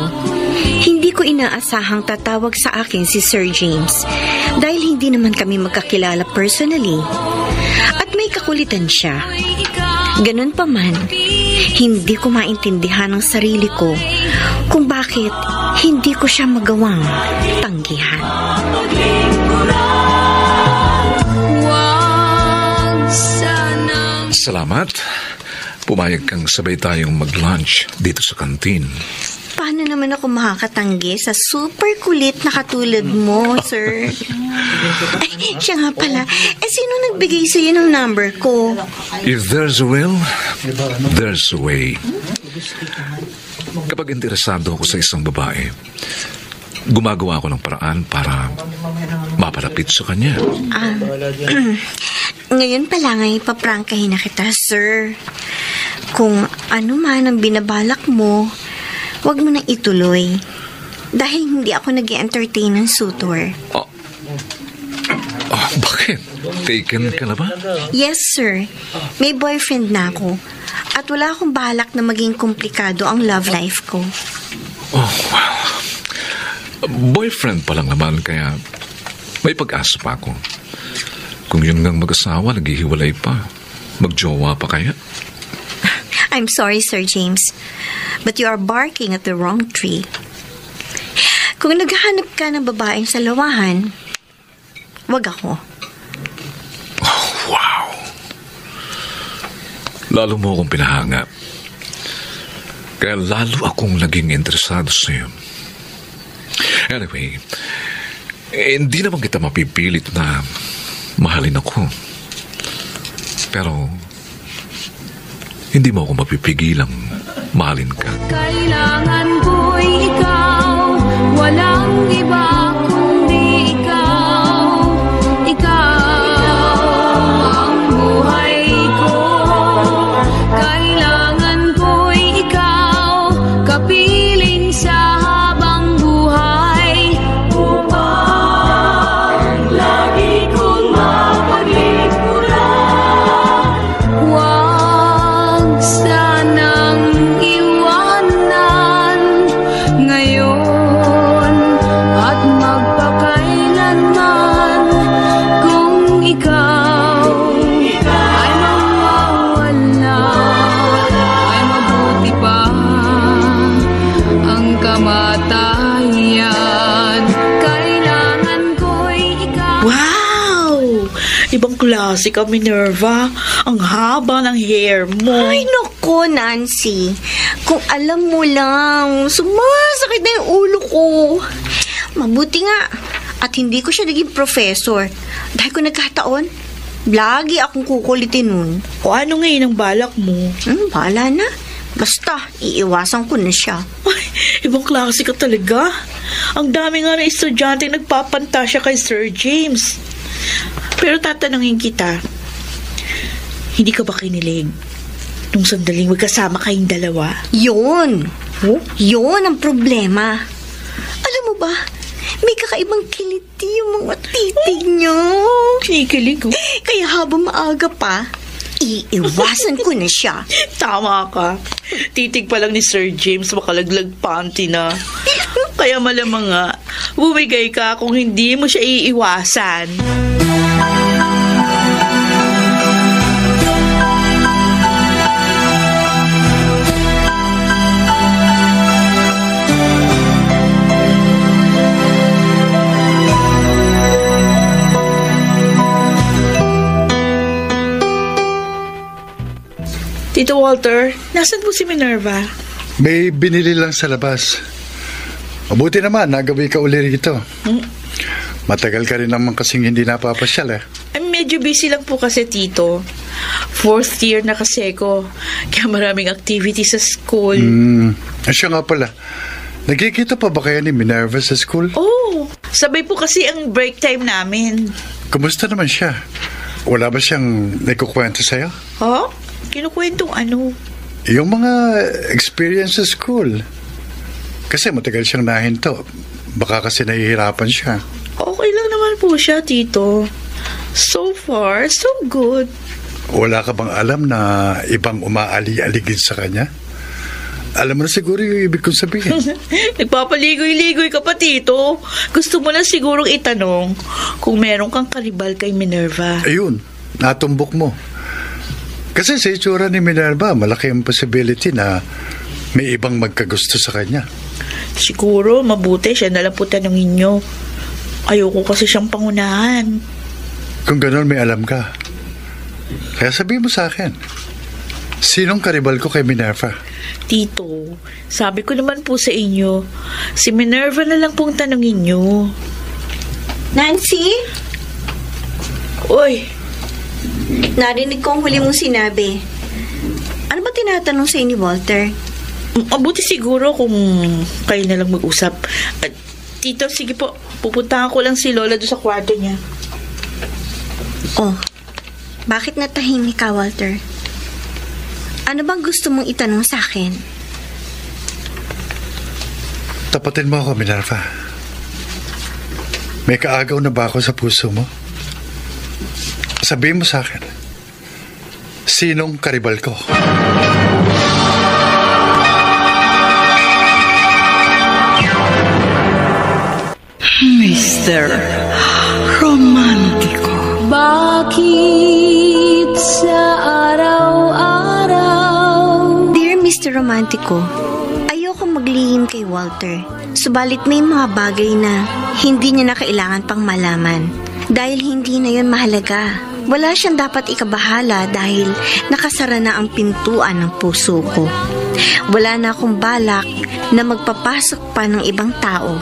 Speaker 7: hindi ko inaasahang tatawag sa akin si Sir James dahil hindi naman kami magkakilala personally. At may kakulitan siya. Ganun pa man, hindi ko maintindihan ang sarili ko kung bakit hindi ko siya magawang tanggihan.
Speaker 9: Salamat. Pumayag kang sabay tayong mag-lunch dito sa kantin.
Speaker 7: Paano naman ako makakatanggi sa super kulit na katulad mo, sir? Ay, siya nga pala. Sino nagbigay sa'yo ng number ko?
Speaker 9: If there's a will, there's a way. Kapag interesado ako sa isang babae, gumagawa ako ng paraan para mapalapit sa kanya.
Speaker 7: Ngayon pa lang ay paprangkahin na kita, sir. Kung ano man ang binabalak mo, huwag mo nang ituloy. Dahil hindi ako nag-entertain ng suitor.
Speaker 9: Bakit? Taken ka na ba?
Speaker 7: Yes, sir. May boyfriend na ako. At wala akong balak na maging komplikado ang love life ko.
Speaker 9: Oh, wow. Boyfriend pa lang naman, kaya may pag-asa pa ako. Kung yun ngang mag-asawa, naghihiwalay pa. Magjowa pa kaya?
Speaker 7: I'm sorry, Sir James, but you are barking at the wrong tree. Kung naghahanap ka ng babaeng salawahan, wag ako.
Speaker 9: Oh, wow. Lalo mo akong pinahanga. Kaya lalo akong naging interesado sa'yo. Anyway, hindi naman kita mapipilit na mahalin ako. Pero hindi mo ako mapipigilang mahalin ka.
Speaker 6: Kailangan ko'y ikaw, walang iba kundi ikaw. Ikaw ang buhay ko. Kailangan ko'y ikaw, kapiling sa habang buhay. Upang lagi kong mapaglingkuran. Huwag sanang iwanan ngayon at magpakailanman. Kung ikaw ay mawawala, ay mabuti pa ang kamatayan. Kailangan ko'y ikaw.
Speaker 1: Wow! Ibang klase ka, Minerva. Ang haba ng hair mo.
Speaker 7: Ay, nako, Nancy. Kung alam mo lang, sumasakit na yung ulo ko. Mabuti nga. At hindi ko siya naging professor. Dahil kung nagkataon, lagi akong kukulitin nun.
Speaker 1: O ano ngayon ang balak mo?
Speaker 7: Bahala na. Basta, iiwasan ko na siya.
Speaker 1: Ay, ibang klase ka talaga. Ang dami nga na estudyante nagpapantasya kay Sir James. Pero tatanungin kita, hindi ka ba kinilig nung sandaling magkasama kayong dalawa?
Speaker 7: Yun.
Speaker 1: Oh?
Speaker 7: Yun ang problema. Alam mo ba, may kakaibang kiliti yung mga titig niyo.
Speaker 1: Kinikilig, oh.
Speaker 7: Kaya habang maaga pa, iiwasan ko na siya.
Speaker 1: Tama ka. Titig pa lang ni Sir James, makalaglag panty na. Kaya malamang nga, bumigay ka kung hindi mo siya iiwasan. Tito Walter, nasan po si Minerva?
Speaker 2: May binili lang sa labas. Mabuti naman, nagabi ka uli rito. Matagal ka rin naman kasing hindi napapasyal eh.
Speaker 1: Medyo busy lang po kasi, Tito. 4th year na kasi ko. Kaya maraming activity sa school.
Speaker 2: Siya nga pala. Nagkikita pa ba kayo ni Minerva sa school?
Speaker 1: Oh, sabay po kasi ang break time namin.
Speaker 2: Kumusta naman siya? Wala ba siyang nagkukwento sa'yo?
Speaker 1: Huh? Kinukwentong ano?
Speaker 2: Yung mga experience sa school. Kasi matagal siyang nahinto. Baka kasi nahihirapan siya.
Speaker 1: Okay lang naman po siya, Tito. So far, so good.
Speaker 2: Wala ka bang alam na ibang umaali-aligid sa kanya? Alam mo na siguro yung ibig kong sabihin.
Speaker 1: Nagpapaligoy-ligoy ka pa, Tito. Gusto mo na sigurong itanong kung meron kang karibal kay Minerva.
Speaker 2: Ayun, natumbok mo. Kasi sa itsura ni Minerva, malaki ang possibility na may ibang magkagusto sa kanya.
Speaker 1: Siguro, mabuti siya na lang po tanongin nyo. Ayoko kasi siyang pangunahan.
Speaker 2: Kung gano'n, may alam ka. Kaya sabihin mo sa akin. Sinong karibal ko kay Minerva?
Speaker 1: Tito, sabi ko naman po sa inyo, si Minerva na lang pong tanungin nyo.
Speaker 7: Nancy?
Speaker 1: Uy,
Speaker 7: Narinig ko ang huli mong sinabi. Ano ba tinatanong sa'yo ni Walter?
Speaker 1: mabuti siguro kung kayo na lang mag-usap. Tito, sige po, pupuntahan ko lang si Lola doon sa kwarto niya.
Speaker 7: Oh, bakit natahimik ka, Walter? Ano bang gusto mong itanong sa akin?
Speaker 2: Tapatin mo ako, Minerva. May kaagaw na ba ako sa puso mo? Sabihin mo sa akin, sinong karibal ko?
Speaker 3: Mr. Romántico.
Speaker 6: Bakit sa araw-araw?
Speaker 7: Dear Mr. Romantico, ayoko maglihim kay Walter. Subalit may mga bagay na hindi niya na kailangan pang malaman. Dahil hindi na yun mahalaga. Wala siyang dapat ikabahala dahil nakasara na ang pintuan ng puso ko. Wala na akong balak na magpapasok pa ng ibang tao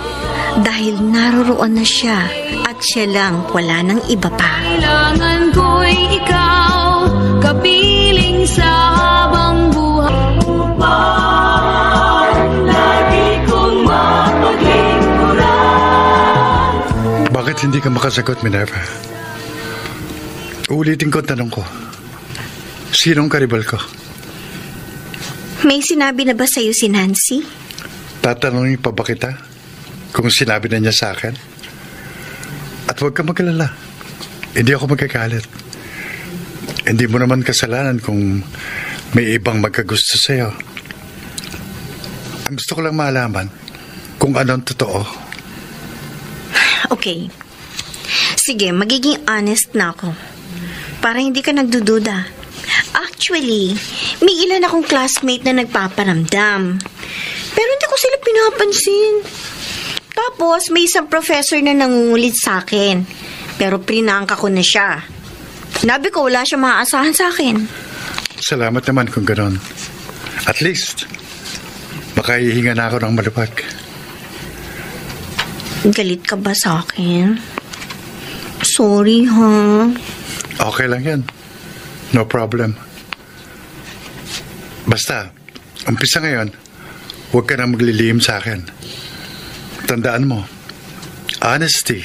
Speaker 7: dahil naroroon na siya at siya lang, wala nang iba pa.
Speaker 6: Kailangan ko'y ikaw, kapiling sa habang buhay. Upang lagi kong mapaglingkuran.
Speaker 2: Bakit hindi ka makasagot, Minerva? Ulitin ko ang tanong ko. Sinong karibal ko?
Speaker 7: May sinabi na ba sa'yo si Nancy?
Speaker 2: Tatanungin pa ba kita kung sinabi na niya sa akin? At huwag ka mag-alala. Hindi ako magkakalit. Hindi mo naman kasalanan kung may ibang magkagusto sa'yo. Ang gusto ko lang malaman kung anong totoo.
Speaker 7: Okay. Sige, magiging honest na ako. Para hindi ka nagdududa. Actually, may ilan akong classmate na nagpaparamdam. Pero hindi ko sila pinapansin. Tapos, may isang professor na nangungulit sa akin. Pero prinangka ko na siya. Sinabi ko, wala siya maaasahan sa akin.
Speaker 2: Salamat naman kung gano'n. At least, makahihinga na ako ng malupag.
Speaker 7: Galit ka ba sa akin? Sorry, ha?
Speaker 2: Okay lang yan. No problem. Basta, umpisa ngayon, huwag ka na maglilihim sa akin. Tandaan mo, honesty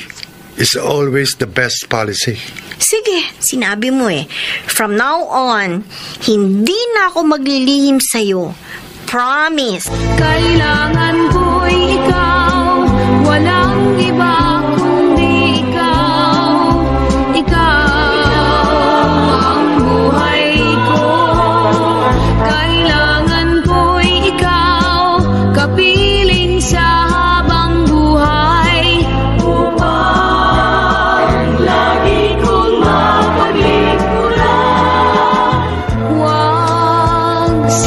Speaker 2: is always the best policy.
Speaker 7: Sige, sinabi mo eh. From now on, hindi na ako maglilihim sa'yo. Promise.
Speaker 6: Kailangan ko'y ikaw, walang iba kundi ikaw. Ikaw ang buhay ko. Kailangan ko'y ikaw, kapiling sa habang buhay. Upang lagi kong mapaglingkuran.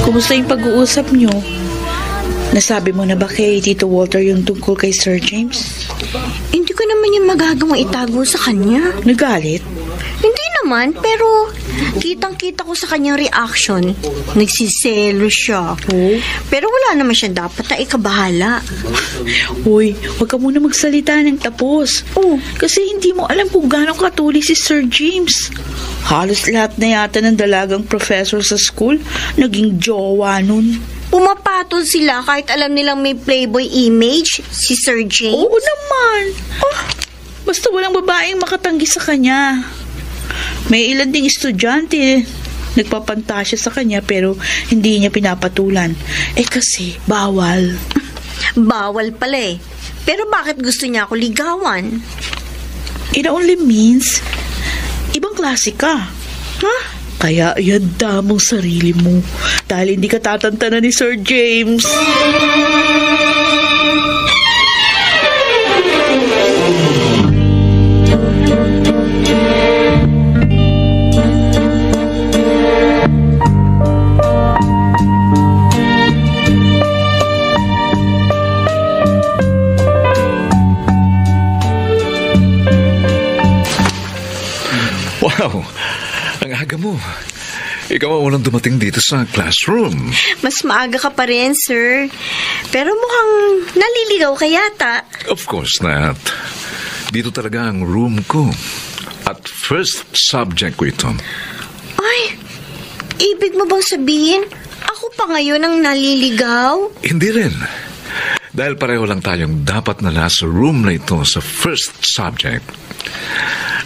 Speaker 1: Kumusta yung pag-uusap nyo? Nasabi mo na ba kay Tito Walter yung tungkol kay Sir James?
Speaker 7: Hindi ko naman yung magagawang itago sa kanya.
Speaker 1: Nagalit?
Speaker 7: Hindi naman, pero kitang-kita ko sa kanyang reaction. Nagsiselo siya.
Speaker 1: Oh?
Speaker 7: Pero wala naman siya dapat na ikabahala.
Speaker 1: Uy, huwag ka muna magsalita ng tapos.
Speaker 7: Oh,
Speaker 1: Kasi hindi mo alam kung gaano katuloy si Sir James. Halos lahat na yata ng dalagang professor sa school naging jowa nun.
Speaker 7: pumapatol sila kahit alam nilang may playboy image si Sir James.
Speaker 1: Oo naman. Basta walang babaeng makatanggi sa kanya. May ilan ding estudyante nagpapantasya sa kanya pero hindi niya pinapatulan. Kasi bawal.
Speaker 7: Bawal pala eh. Pero bakit gusto niya ako ligawan?
Speaker 1: It only means ibang klase ka. Kaya ianda mong sarili mo dahil hindi ka tatantanan ni Sir James.
Speaker 9: Wow, ang aga mo. Ikaw ang unang dumating dito sa classroom.
Speaker 7: Mas maaga ka pa rin, sir. Pero mukhang naliligaw ka yata.
Speaker 9: Of course not. Dito talaga ang room ko. At first subject ko ito.
Speaker 7: Ay, ibig mo bang sabihin, ako pa ngayon ang naliligaw?
Speaker 9: Hindi rin. Dahil pareho lang tayong dapat na nasa room na ito sa first subject.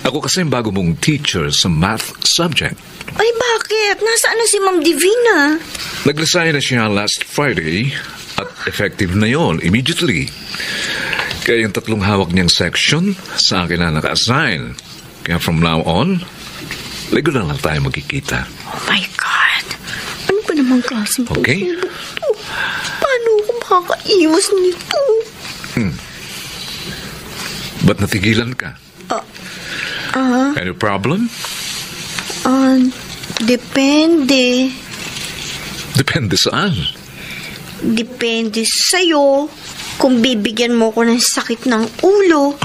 Speaker 9: Ako kasi ang bago mong teacher sa math subject.
Speaker 7: Ay, bakit? Nasaan na si Ma'am Divina?
Speaker 9: Nag-resign na siya last Friday at effective na yon immediately. Kaya yung tatlong hawak niyang section sa akin na naka-assign. Kaya from now on, regular lang tayo magkikita.
Speaker 7: Oh my God! Ano ba naman klaseng
Speaker 9: Okay.
Speaker 7: pagsulot to? Paano ako makakaiwas nito?
Speaker 9: Ba't natigilan ka? Any problem?
Speaker 7: Depende.
Speaker 9: Depende saan.
Speaker 7: Depende sa'yo kung bibigyan mo ko ng sakit ng ulo.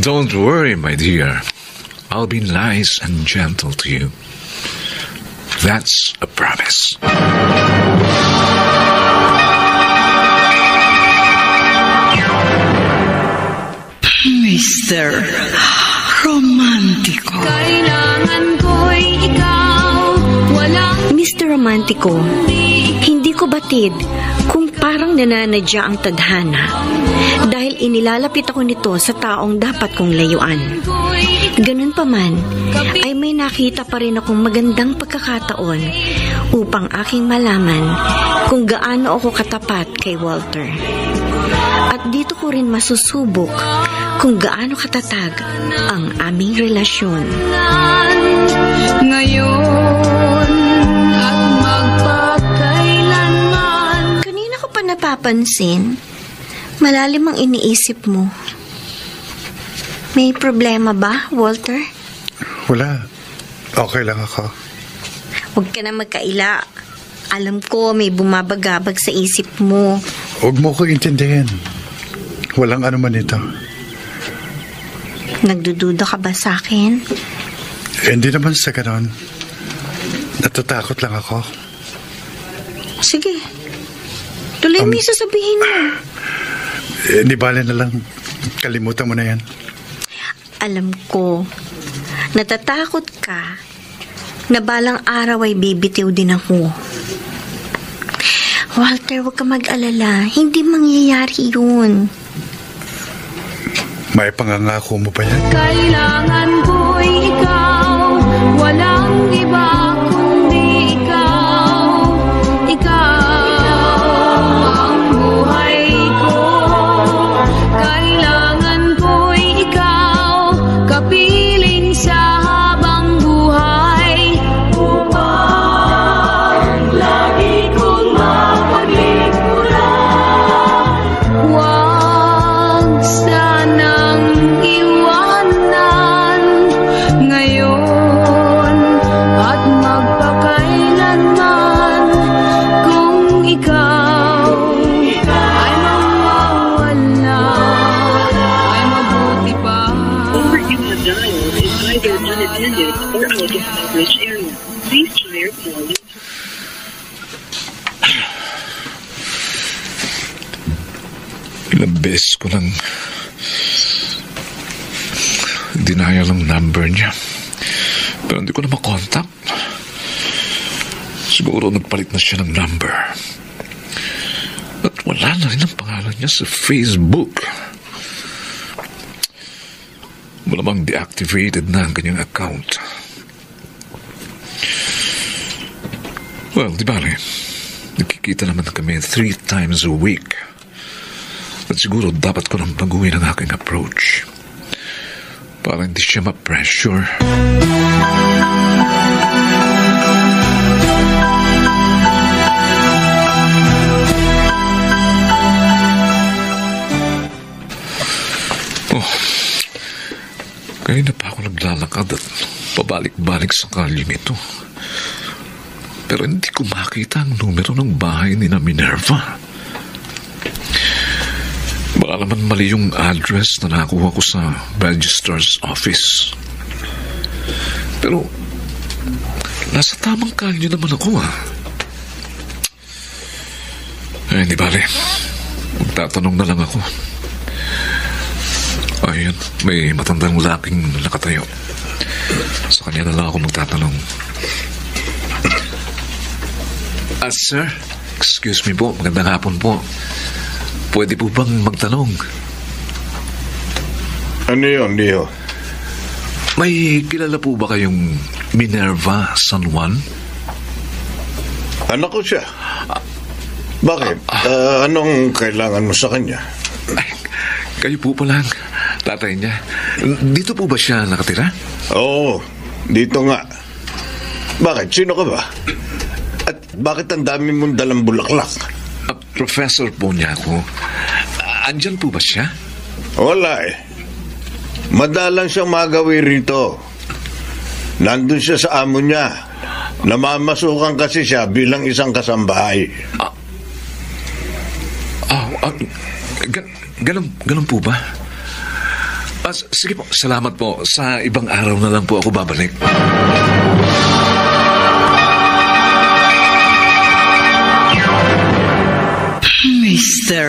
Speaker 9: Don't worry, my dear. I'll be nice and gentle to you. That's a promise.
Speaker 1: Mr. Romantico.
Speaker 6: Kailangan ko'y ikaw, walang
Speaker 7: Mr. Romantico, hindi ko batid kung parang nananadya ang tadhana dahil inilalapit ako nito sa taong dapat kong layuan. Ganun pa man, ay may nakita pa rin akong magandang pagkakataon upang aking malaman kung gaano ako katapat kay Walter. At dito ko rin masusubok kung gaano katatag ang aming relasyon.
Speaker 6: ngayon at magpakailanman.
Speaker 7: Kanina ko pa napapansin, malalim ang iniisip mo. May problema ba, Walter?
Speaker 2: Wala. Okay lang ako.
Speaker 7: Huwag ka na magkaila. Alam ko may bumabagabag sa isip mo.
Speaker 2: Huwag mo ko intindihin. Walang ano man ito.
Speaker 7: Nagdududa ka ba sa akin?
Speaker 2: Hindi naman sa ganon. Natatakot lang ako.
Speaker 7: Sige. Tuloy mo yung sasabihin mo.
Speaker 2: Di bale na lang. Kalimutan mo na yan.
Speaker 7: Alam ko, natatakot ka na balang araw ay bibitiw din ako. Walter, huwag ka mag-alala. Hindi mangyayari yun.
Speaker 2: May pangangako mo ba yan?
Speaker 6: Kailangan ko'y ikaw, walang iba kundi ikaw. Ikaw ang buhay ko. Kailangan ko'y ikaw, kapiling sa habang buhay. Upang lagi kong mapaglingkuran. Huwag sanang iwanan ngayon at magpakailanman. Kung ikaw ay mawawala, ay mabuti pa.
Speaker 10: Number you have dialed is either unattended or out of coverage area. Please try your call later.
Speaker 9: Ilang beses ko lang denial ang number niya. Pero hindi ko na makontak. Siguro nagpalit na siya ng number. At wala na rin ang pangalan niya sa Facebook. Malamang deactivated na ang kanyang account. Well, di bale, nagkikita naman kami 3 times a week. At siguro dapat ko nang baguhin ang aking approach para hindi siya ma-pressure. Kanina pa ako naglalakad at pabalik-balik sa kalyeng ito. Pero hindi ko makita ang numero ng bahay ni na Minerva. Baka naman mali yung address na nakuha ko sa registrar's office. Pero Nasa tamang kalyo naman ako, Ay, hindi bale. Magtatanong na lang ako. Ayun, may matandang lalaking nakatayo. Sa kanya na lang ako magtatanong. Sir, excuse me po, magandang hapon po. Pwede po bang magtanong?
Speaker 8: Ano yun, Leo?
Speaker 9: May kilala po ba kayong Minerva San Juan?
Speaker 8: Anak ko siya. Bakit? Anong kailangan mo sa kanya?
Speaker 9: Ay, kayo po palang tatay niya. Dito po ba siya nakatira?
Speaker 8: Oo, dito nga. Bakit? Sino ka ba? At bakit ang dami mong dalang bulaklak?
Speaker 9: Professor po niya ako. Andyan po ba siya?
Speaker 8: Wala Madalang siyang magawi rito. Nandun siya sa amo niya. Namamasukan kasi siya bilang isang kasambahay.
Speaker 9: Ganun po ba? Sige po, salamat po. Sa ibang araw na lang po ako babalik.
Speaker 1: Mr.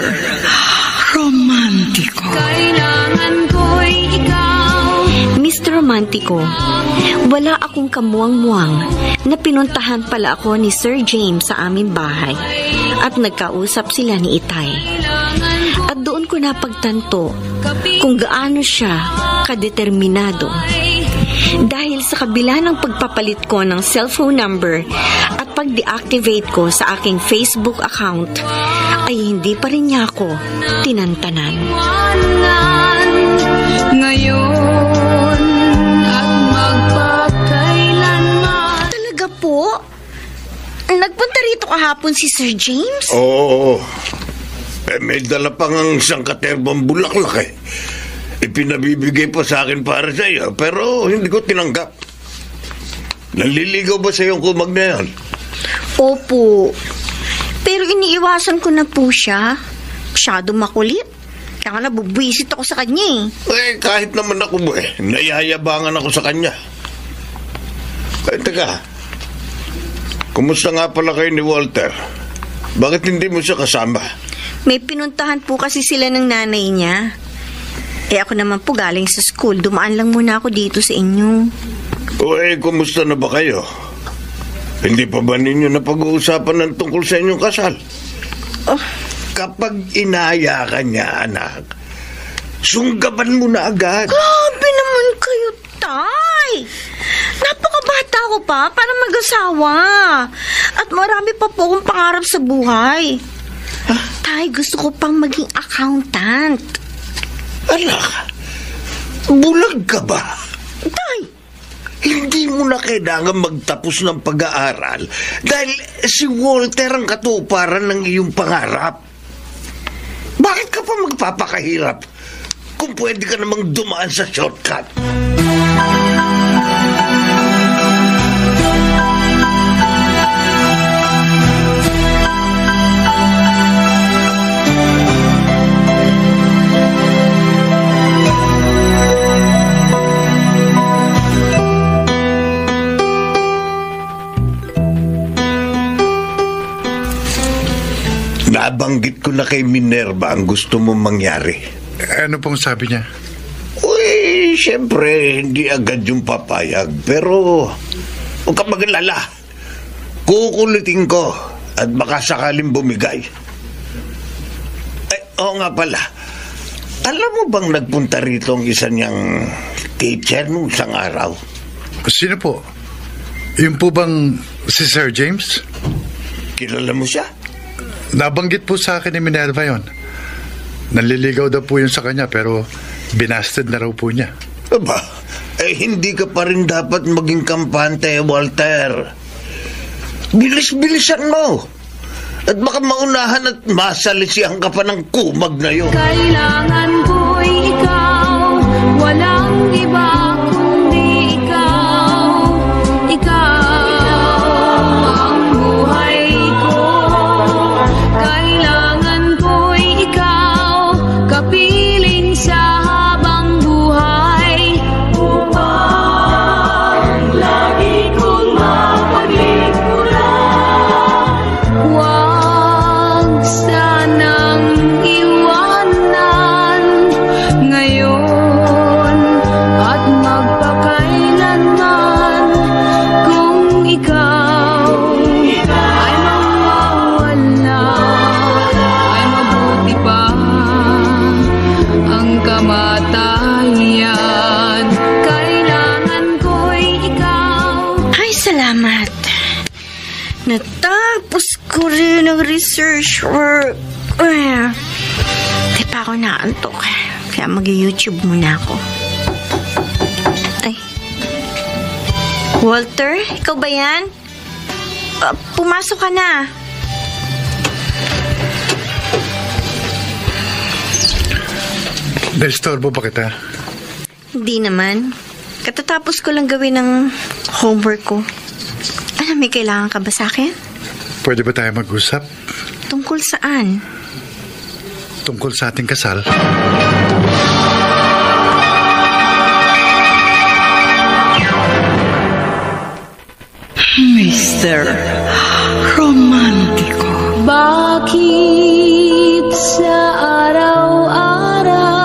Speaker 1: Romantico.
Speaker 6: Kailangan ko'y ikaw.
Speaker 7: Mr. Romantico, wala akong kamuwang-muwang na pinuntahan pala ako ni Sir James sa aming bahay at nagkausap sila ni Itay. At doon ko napagtanto kung gaano siya kadeterminado. Dahil sa kabila ng pagpapalit ko ng cellphone number at pag-deactivate ko sa aking Facebook account, ay hindi pa rin niya ako tinantanan.
Speaker 6: Ngayon at magpakailanman.
Speaker 7: Talaga po? Nagpunta rito kahapon si Sir James?
Speaker 8: Oo. May dala pang ang isang katerbang bulaklak Ipinabibigay pa sa akin para sa iyo, pero hindi ko tinanggap. Naliligaw ba sa iyong kumag na yan?
Speaker 7: Opo. Pero iniiwasan ko na po siya. Masyado makulit. Kaya nga nabubwisit ako sa kanya
Speaker 8: kahit naman ako nayayabangan ako sa kanya. Teka. Kumusta nga pala kayo ni Walter? Bakit hindi mo siya kasama?
Speaker 7: May pinuntahan po kasi sila ng nanay niya. Ako naman po galing sa school. Dumaan lang muna ako dito sa inyo.
Speaker 8: Kumusta na ba kayo? Hindi pa ba ninyo napag-uusapan ng tungkol sa inyong kasal? Kapag inaya ka niya, anak, sunggaban mo na agad.
Speaker 7: Grabe naman kayo, Tay. Napakabata ko pa para mag-asawa. At marami pa po akong pangarap sa buhay. Tay, gusto ko pang maging accountant.
Speaker 8: Anak, bulag ka ba?
Speaker 7: Tay,
Speaker 8: hindi mo na kailangan magtapos ng pag-aaral dahil si Walter ang katuparan ng iyong pangarap. Bakit ka pa magpapakahirap kung pwede ka namang dumaan sa shortcut? Nabanggit ko na kay Minerva ang gusto mong mangyari.
Speaker 2: Ano pong sabi niya?
Speaker 8: Siyempre, hindi agad yung papayag. Pero, huwag ka magalala. Kukulitin ko at baka sakaling bumigay. Oo nga pala. Alam mo bang nagpunta rito ang isa niyang teacher nung isang araw?
Speaker 2: Sino po? Yung po bang si Sir James?
Speaker 8: Kilala mo siya?
Speaker 2: Nabanggit po sa akin ni Minerva yon. Naliligaw daw po yun sa kanya pero binasted na raw po niya.
Speaker 8: Aba, hindi ka pa rin dapat maging kampante, Walter. Bilis-bilisan mo. At baka maunahan at masalisihan ka pa ng kumag na yun.
Speaker 6: Kailangan ko'y ikaw, walang iba kundi ikaw. Ikaw ang buhay ko. Kailangan ko'y ikaw, kapiling sa habang buhay. Upang lagi kong kamatayan. Kailangan ko'y ikaw.
Speaker 7: Ay, salamat. Natapos ko rin ang research work. Di pa ako naantok. Kaya mag-YouTube muna ako. Ay. Walter, ikaw ba yan? Pumasok ka na.
Speaker 2: Naistorbo ba kita?
Speaker 7: Hindi naman. Katatapos ko lang gawin ng homework ko. Ano, may kailangan ka ba sa akin?
Speaker 2: Pwede ba tayo mag-usap?
Speaker 7: Tungkol saan?
Speaker 2: Tungkol sa ating kasal?
Speaker 3: Mr. Romantiko.
Speaker 6: Bakit sa araw-araw?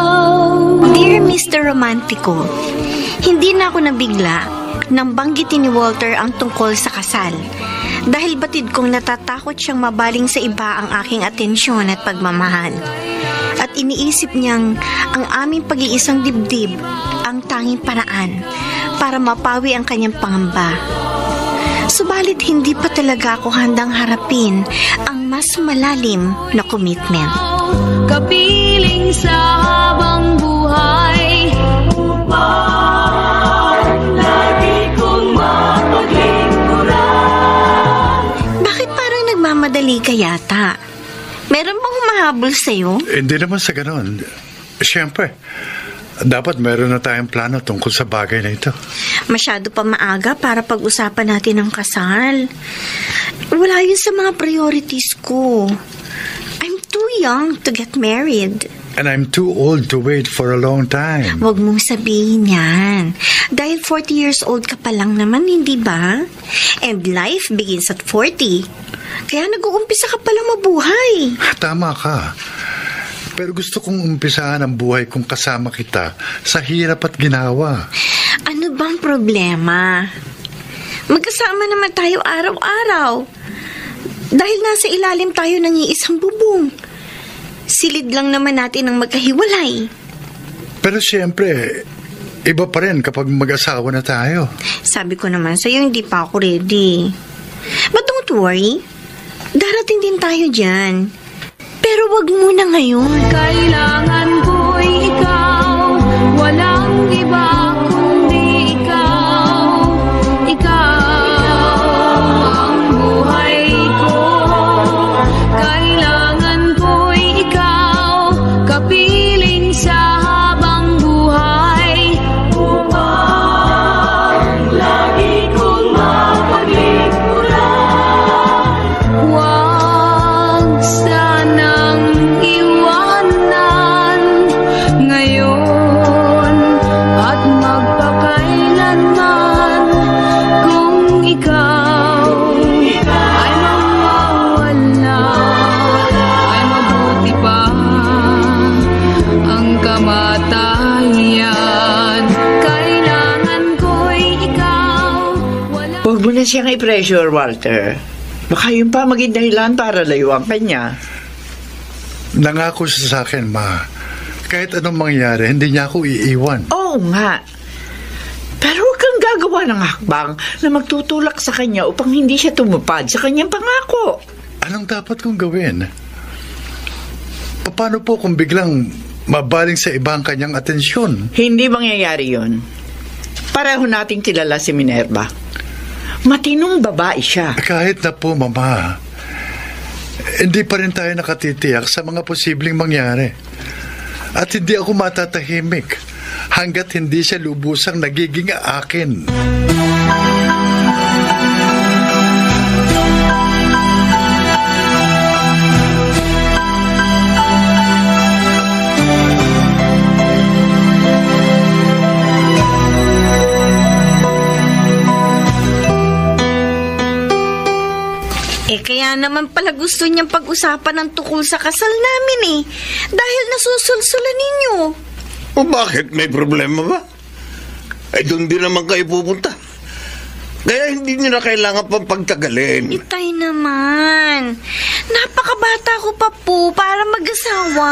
Speaker 7: Dear Mr. Romantico, hindi na ako nabigla nang banggitin ni Walter ang tungkol sa kasal. Dahil batid kong natatakot siyang mabaling sa iba ang aking atensyon at pagmamahal. At iniisip niyang ang aming pag-iisang dibdib ang tanging paraan para mapawi ang kanyang pangamba. Subalit hindi pa talaga ako handang harapin ang mas malalim na commitment.
Speaker 6: Kapiling sa habang buhay, upang lagi kong mapaglingkuran.
Speaker 7: Bakit parang nagmamadali ka yata? Meron bang humahabol sa'yo?
Speaker 2: Hindi naman sa ganon. Siyempre, dapat meron na tayong plano tungkol sa bagay na ito.
Speaker 7: Masyado pa maaga para pag-usapan natin ang kasal. Wala yun sa mga priorities ko. I'm too young to get married.
Speaker 2: And I'm too old to wait for a long time.
Speaker 7: Huwag mong sabihin yan. Dahil 40 years old ka pa lang naman, hindi ba? And life begins at 40. Kaya nag-uumpisa ka palang mabuhay.
Speaker 2: Tama ka. Pero gusto kong umpisahan ang buhay kung kasama kita sa hirap at ginawa.
Speaker 7: Ano bang problema? Magkasama naman tayo araw-araw. Dahil nasa ilalim tayo ng iisang bubong. Silid lang naman natin ang magkahiwalay.
Speaker 2: Pero siyempre, iba pa rin kapag mag-asawa na tayo.
Speaker 7: Sabi ko naman sa'yo, hindi pa ako ready. But don't worry. Darating din tayo dyan. Pero wag muna ngayon.
Speaker 6: Kailangan ko'y ikaw, walang iba kundi ikaw. Ikaw ang buhay ko. Kailangan ko'y ikaw, kapiling sa habang buhay. Upang lagi kong mapaglingkuran. Huwag sanang iwanan ngayon at magpakailanman. Kung ikaw ay mawawala, ay mabuti pa ang kamatayan. Kailangan ko'y ikaw.
Speaker 3: Huwag mo na siyang i-pressure, Walter. Baka yun pa maging dahilan para layuan ka niya.
Speaker 2: Nangako siya sa akin, Ma. Kahit anong mangyari, hindi niya ako iiwan.
Speaker 3: Oo nga. Pero huwag kang gagawa ng hakbang na magtutulak sa kanya upang hindi siya tumupad sa kanyang pangako.
Speaker 2: Anong dapat kong gawin? Paano po kung biglang mabaling sa iba ang kanyang atensyon?
Speaker 3: Hindi mangyayari yun. Pareho nating kilala si Minerva. Matinong babae siya.
Speaker 2: Kahit na po, Mama, hindi pa rin tayo nakatitiyak sa mga posibleng mangyari. At hindi ako matatahimik hanggat hindi siya lubusang nagiging akin.
Speaker 7: Kaya naman pala gusto niyang pag-usapan ng tukol sa kasal namin Dahil nasusulsulan ninyo.
Speaker 8: O bakit? May problema ba? Ay doon din naman kayo pupunta. Kaya hindi nyo na kailangan pang pagtagalin.
Speaker 7: Itay naman. Napakabata ko pa po para mag-asawa.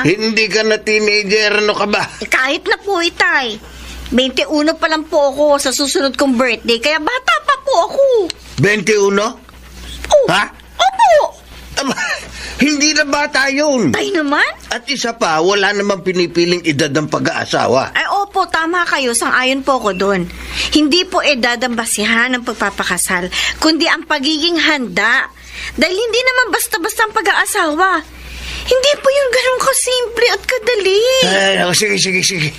Speaker 8: Hindi ka na teenager, ano ka ba?
Speaker 7: Kahit na po, Itay. 21 pa lang po ako sa susunod kong birthday, kaya bata pa po ako.
Speaker 8: 21?
Speaker 7: Oh,
Speaker 8: Ha?
Speaker 7: Opo!
Speaker 8: Aba, hindi na bata yun.
Speaker 7: Tay naman?
Speaker 8: At isa pa, wala namang pinipiling edad ng pag-aasawa.
Speaker 7: Ay, opo, tama kayo. Sang-ayon po ako doon. Hindi po edad ang basihan ng pagpapakasal, kundi ang pagiging handa. Dahil hindi naman basta-basta ang pag-aasawa. Hindi po yung ganun kasimple at kadali.
Speaker 8: Sige.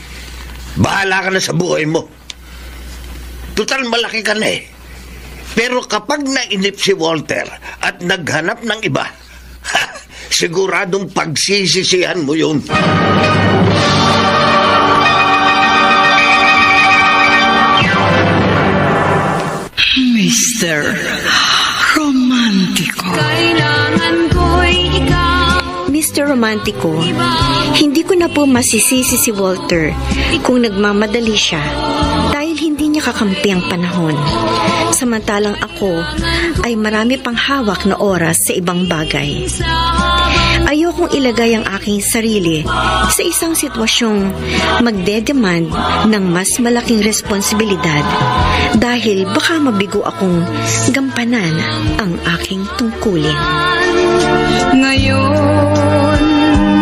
Speaker 8: Bahala ka na sa buhay mo. Total, malaki ka na eh. Pero kapag nainip si Walter at naghanap ng iba, siguradong pagsisisihan mo yun.
Speaker 1: Mr. Romantico.
Speaker 6: Kailangan ko'y ikaw.
Speaker 7: Mr. Romantico, hindi ko na po masisisi si Walter kung nagmamadali siya dahil hindi niya kakampi ang panahon. Samantalang ako ay marami pang hawak na oras sa ibang bagay. Ayokong ilagay ang aking sarili sa isang sitwasyong magdedemand ng mas malaking responsibilidad dahil baka mabigo akong gampanan ang aking tungkulin.
Speaker 6: Ngayon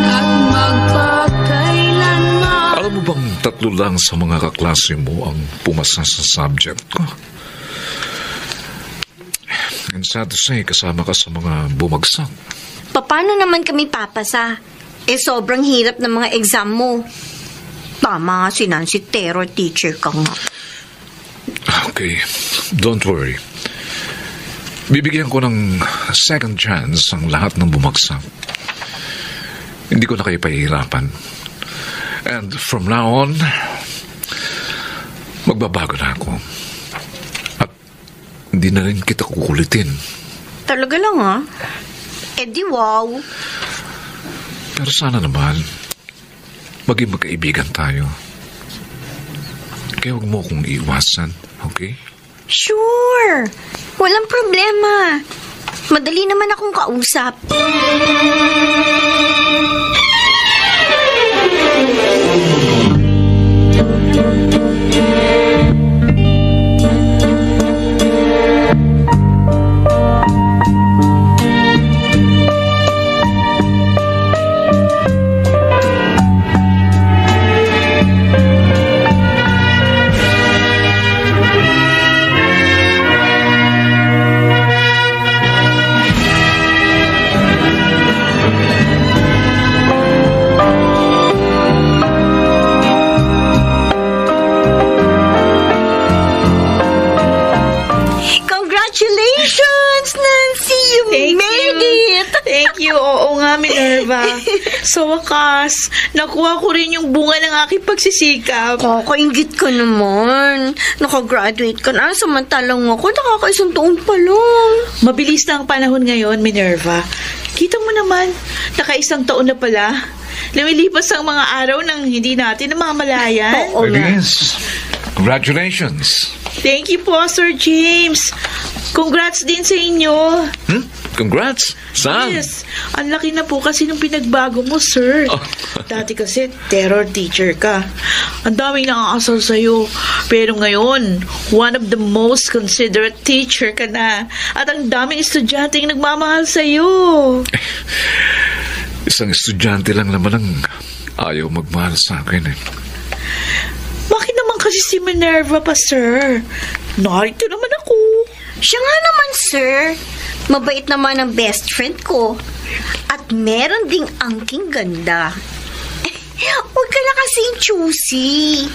Speaker 6: at magpakailanman.
Speaker 9: Alam mo bang 3 lang sa mga kaklase mo ang pumasa sa subject ko? And sad to say, kasama ka sa mga bumagsak.
Speaker 7: Paano naman kami papasa? Sobrang hirap ng mga exam mo. Tama nga si Nancy, terror teacher ka nga.
Speaker 9: Okay, don't worry. Bibigyan ko ng second chance ang lahat ng bumagsak. Hindi ko na kayo pahihirapan. And from now on, magbabago na ako. At hindi na rin kita kukulitin.
Speaker 7: Talaga lang ha? Di wow.
Speaker 9: Pero sana naman, maging magkaibigan tayo. Kaya huwag mo akong iwasan, okay?
Speaker 7: Sure. Walang problema. Madali naman akong kausap.
Speaker 1: Minerva. Sa wakas, nakuha ko rin yung bunga ng aking pagsisikap.
Speaker 7: Kakaingit ka naman. Nakagraduate ka na, samantalang ako, nakakaisang taon pa lang.
Speaker 1: Mabilis na ang panahon ngayon, Minerva. Kita mo naman, nakaisang taon na pala. Lumilipas ang mga araw nang hindi natin namamalayan.
Speaker 7: Oo nga.
Speaker 9: Yes. Congratulations.
Speaker 1: Thank you po, Sir James. Congrats din sa inyo.
Speaker 9: Congrats. Saan?
Speaker 1: Yes. Ang laki na po kasi nung pinagbago mo, sir.
Speaker 9: Oh.
Speaker 1: Dati kasi terror teacher ka. Ang daming nakakasal sa'yo. Pero ngayon, one of the most considerate teacher ka na. At ang daming estudyante yung nagmamahal sa'yo.
Speaker 9: Isang estudyante lang naman ang ayaw magmahal sa akin eh.
Speaker 1: Bakit naman kasi si Minerva pa, sir? Narito naman ako.
Speaker 7: Siya nga naman, sir. Mabait naman ang best friend ko. At meron ding angking ganda. Huwag ka na kasing choosy.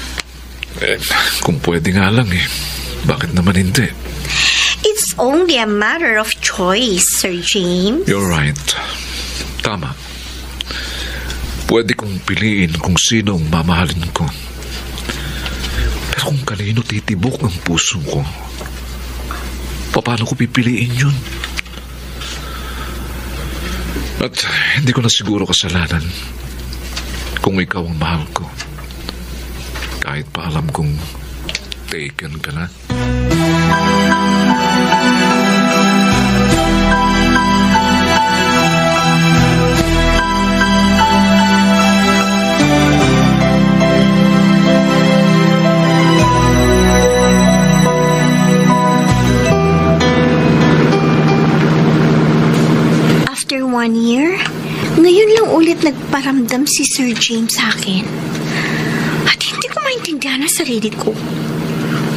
Speaker 9: Kung pwede nga lang eh. Bakit naman hindi?
Speaker 7: It's only a matter of choice, Sir James.
Speaker 9: You're right. Tama. Pwede kong piliin kung sino ang mamahalin ko. Pero kung kanino titibok ang puso ko, paano ko pipiliin yun? At hindi ko na siguro kasalanan kung ikaw ang mahal ko. Kahit pa alam kong taken ka na.
Speaker 7: After 1 year, ngayon lang ulit nagparamdam si Sir James sa akin. At hindi ko maintindihan ang sarili ko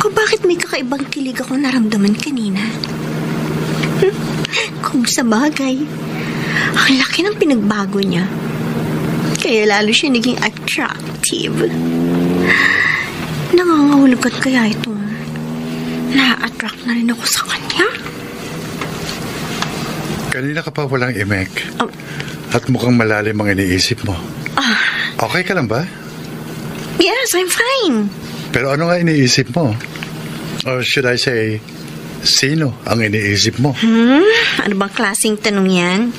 Speaker 7: kung bakit may kakaibang kilig ako naramdaman kanina. Kung sa bagay, ang laki ng pinagbago niya. Kaya lalo siya naging attractive. Nangangahulugan kaya itong na-attract na rin ako sa kanya?
Speaker 2: Kanina ka pa walang imek. At mukhang malalim ang iniisip mo. Okay ka lang ba?
Speaker 7: Yes, I'm fine.
Speaker 2: Pero ano nga iniisip mo? Or should I say, sino ang iniisip mo?
Speaker 7: Ano bang klaseng tanong yan?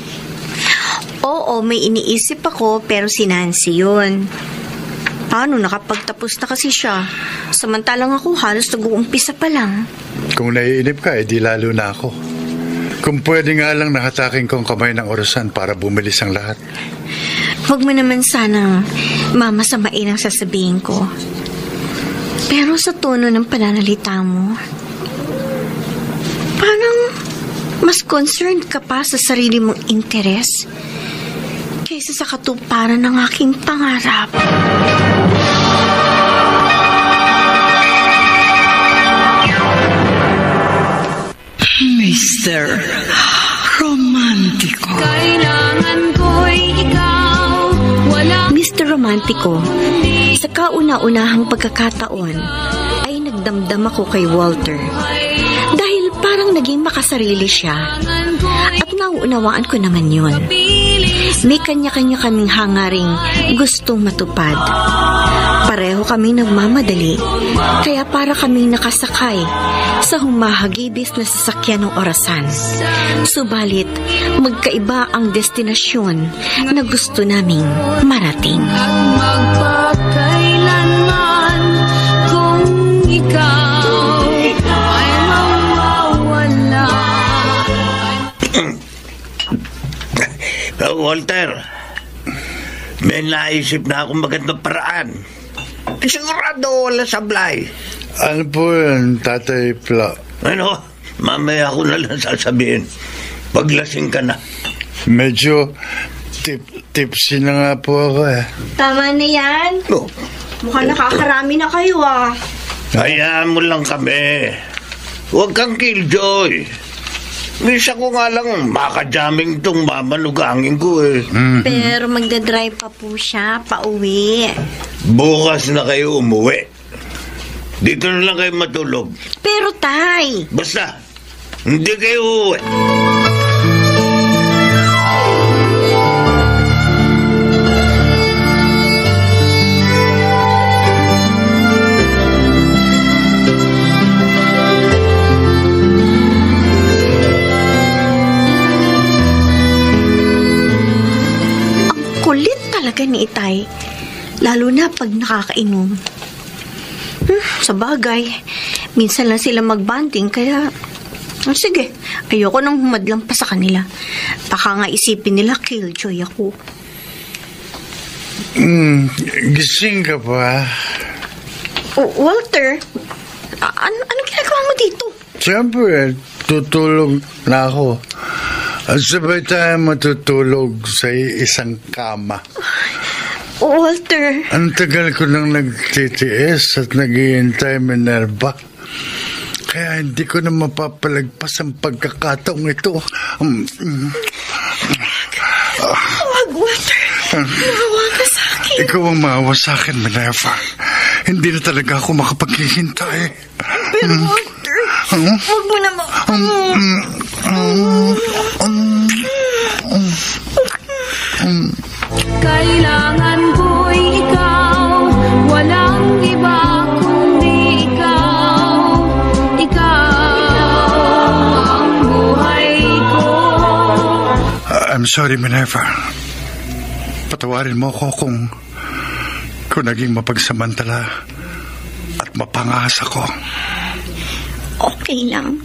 Speaker 7: Oo, may iniisip ako, pero si Nancy yun. Paano, nakapagtapos na kasi siya. Samantalang ako halos nag-uumpisa pa lang.
Speaker 2: Kung naiinip ka, edi lalo na ako. Kung pwede nga lang nakataking kong kamay ng orasan para bumilis ang lahat.
Speaker 7: Huwag mo naman sanang mamasamain ang sasabihin ko. Pero sa tono ng pananalita mo, parang mas concerned ka pa sa sarili mong interes kaysa sa katuparan ng aking pangarap.
Speaker 3: Mr. Romantiko.
Speaker 6: Kailangan ko'y ikaw, wala.
Speaker 7: Mr. Romantiko, sa kauna-unahang pagkakataon ay nagdamdam ako kay Walter dahil parang naging makasarili siya at nauunawaan ko naman yun. May kanya-kanya kaming hangaring gustong matupad. Pareho kaming nagmamadali, kaya para kaming nakasakay sa humahagibis na sasakyan ng orasan. Subalit, magkaiba ang destinasyon na gusto naming marating.
Speaker 6: At magpakailanman kung ikaw ay mawawala.
Speaker 8: Walter, may naisip na akong magandang paraan. Sigurado wala sablay.
Speaker 2: Ano po yun, Tatay Pla?
Speaker 8: Ano? Mamaya ko na lang sasabihin. Paglasing ka na.
Speaker 2: Medyo tipsy na nga po ako eh.
Speaker 7: Tama na yan.
Speaker 8: Oh.
Speaker 7: Mukhang nakakarami na kayo ah.
Speaker 8: Hayaan mo lang kami. Huwag kang killjoy. Misa ko nga lang makajaming tong mamanugangin ko eh.
Speaker 7: Pero magdadrive pa po siya, pauwi.
Speaker 8: Bukas na kayo umuwi. Dito na lang kayo matulog.
Speaker 7: Pero tay,
Speaker 8: Basta, hindi kayo uuwi.
Speaker 7: kulit talaga ni Itay. Lalo na pag nakakainom. Sa bagay, minsan lang sila magbanding kaya... sige, ayoko nang humadlang pa sa kanila. Baka nga isipin nila killjoy ako.
Speaker 2: Gising ka pa?
Speaker 7: Walter, ano ginagawa mo dito?
Speaker 2: Siyempre, tutulog na ako. At sabay tayo matutulog sa isang kama.
Speaker 7: Walter.
Speaker 2: Ang tagal ko nang nagtitiis at naghihintay, Minerva. Kaya hindi ko na mapapalagpas ang pagkakataong ito.
Speaker 7: Wag, Walter. Maawa ka sa akin.
Speaker 2: Ikaw ang maawa sa akin, Minerva. Hindi na talaga ako makapaghihintay.
Speaker 7: Pero Walter, wag mo naman.
Speaker 6: Kailangan ko'y ikaw, walang iba kundi ikaw. Ikaw ang buhay ko.
Speaker 2: I'm sorry, Minerva. Patawarin mo ako kung naging mapagsamantala at mapangas ako.
Speaker 7: Okay lang.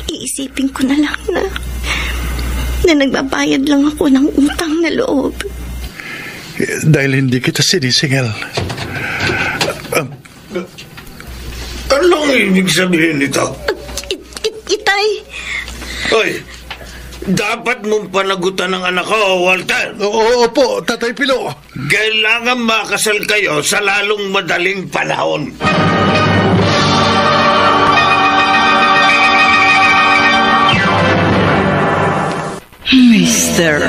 Speaker 7: Iisipin ko na lang na nagbabayad lang ako ng utang na loob.
Speaker 2: Dahil hindi kita sinisingil.
Speaker 8: Anong ibig sabihin nito?
Speaker 7: Itay!
Speaker 8: Hoy, dapat mong panagutan ng anak ko, Walter.
Speaker 2: Opo, Tatay Pilo.
Speaker 8: Kailangan makasal kayo sa lalong madaling panahon.
Speaker 3: Mr.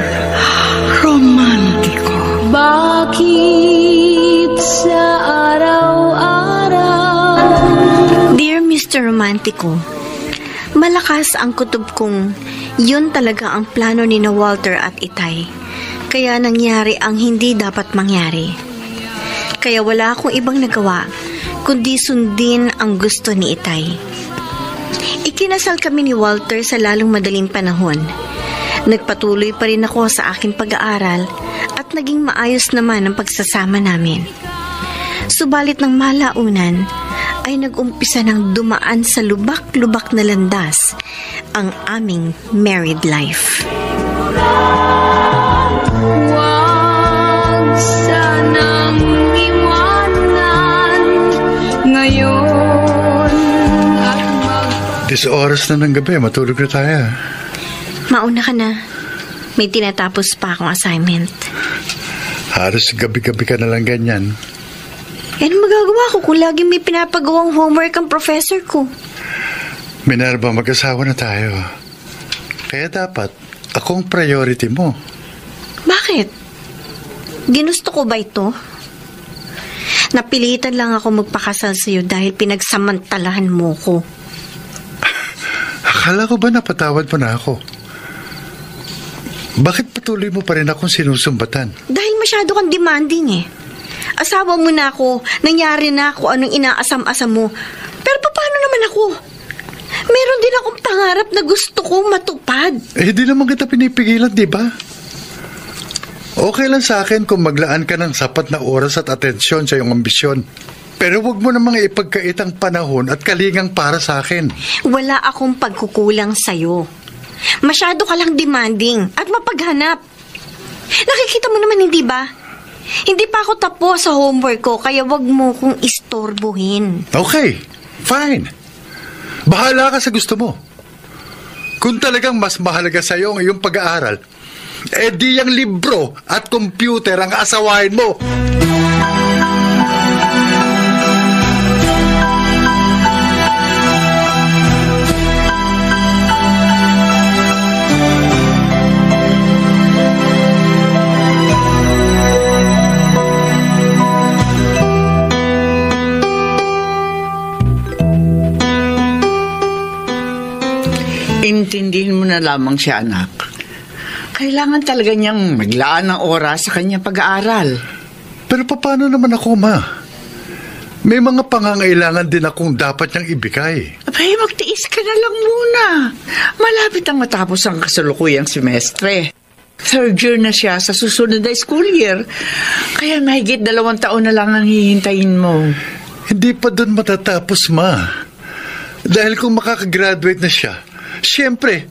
Speaker 3: Romantiko.
Speaker 6: Bakit sa araw-araw?
Speaker 7: Dear Mr. Romantiko, malakas ang kutob kong yun talaga ang plano ni na Walter at Itay. Kaya nangyari ang hindi dapat mangyari. Kaya wala akong ibang nagawa kundi sundin ang gusto ni Itay. Ikinasal kami ni Walter sa lalong madaling panahon. Nagpatuloy pa rin ako sa aking pag-aaral at naging maayos naman ang pagsasama namin. Subalit ng malaunan ay nag-umpisa ng dumaan sa lubak-lubak na landas ang aming married life.
Speaker 6: Huwag sanang iwanan ngayon at
Speaker 2: This oras na ng gabi, matulog na tayo.
Speaker 7: Mauna ka na. May tinatapos pa akong assignment.
Speaker 2: Halos gabi-gabi ka na lang ganyan.
Speaker 7: Ano magagawa ko kung lagi may pinapagawang homework ang professor ko?
Speaker 2: Minerva, mag-asawa na tayo. Kaya dapat, akong priority mo.
Speaker 7: Bakit? Ginusto ko ba ito? Napilitan lang ako magpakasal sa'yo dahil pinagsamantalahan mo ko.
Speaker 2: Akala ko ba napatawad mo na ako? Bakit patuloy mo pa rin akong sinusumbatan?
Speaker 7: Dahil masyado kang demanding eh. Asawa mo na ako, nangyari na ako anong inaasam-asam mo. Pero paano naman ako? Meron din akong pangarap na gusto kong matupad.
Speaker 2: Di naman kita pinipigilan, di ba? Okay lang sa akin kung maglaan ka ng sapat na oras at atensyon sa iyong ambisyon. Pero wag mo namang ipagkait ang panahon at kalingang para sa akin.
Speaker 7: Wala akong pagkukulang sa'yo. Masyado ka lang demanding at mapaghanap. Nakikita mo naman, hindi ba? Hindi pa ako tapos sa homework ko, kaya wag mo kong istorbohin.
Speaker 2: Okay, fine. Bahala ka sa gusto mo. Kung talagang mas mahalaga sa'yo ang iyong pag-aaral, di yung libro at computer ang asawahin mo.
Speaker 3: Intindihin mo na lamang siya, anak. Kailangan talaga niyang maglaan ng oras sa kanyang pag-aaral.
Speaker 2: Pero paano naman ako, Ma? May mga pangangailangan din akong dapat niyang ibigay.
Speaker 3: Abay, magtiis ka na lang muna. Malapit ang matapos ang kasalukuyang semestre. Third year na siya sa susunod na school year. Kaya mahigit 2 taon na lang ang hihintayin mo.
Speaker 2: Hindi pa doon matatapos, Ma. Dahil kung makakagraduate na siya, siyempre,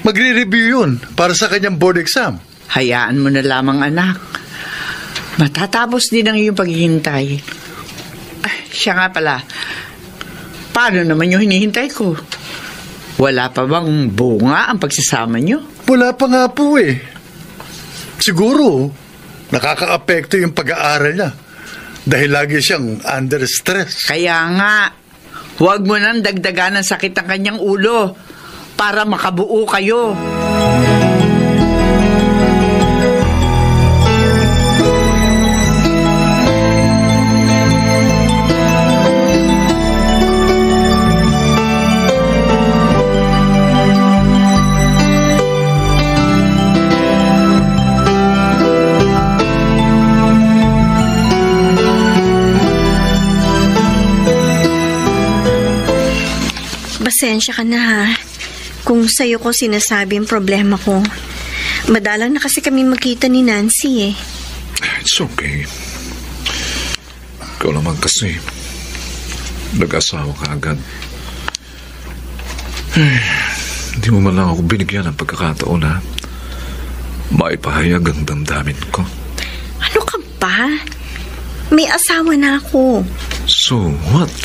Speaker 2: magre-review yun para sa kanyang board exam.
Speaker 3: Hayaan mo na lamang, anak. Matatapos din ang iyong paghihintay. Siya nga pala, paano naman yung hinihintay ko? Wala pa bang bunga ang pagsasama niyo?
Speaker 2: Wala pa nga po eh. Siguro, nakaka-apekto yung pag-aaral niya dahil lagi siyang under stress.
Speaker 3: Kaya nga, huwag mo nang dagdagan ng sakit ang kanyang ulo para makabuo kayo.
Speaker 7: Pasensya ka na ha. Kung sa'yo ko sinasabi ang problema ko. Madalang na kasi kami magkita ni Nancy eh.
Speaker 9: It's okay. Ikaw naman kasi. Nag-asawa ka agad. Hindi mo man lang ako binigyan ng pagkakataon na maipahayag ang damdamin ko.
Speaker 7: Ano ka ba? May asawa na ako.
Speaker 9: So what?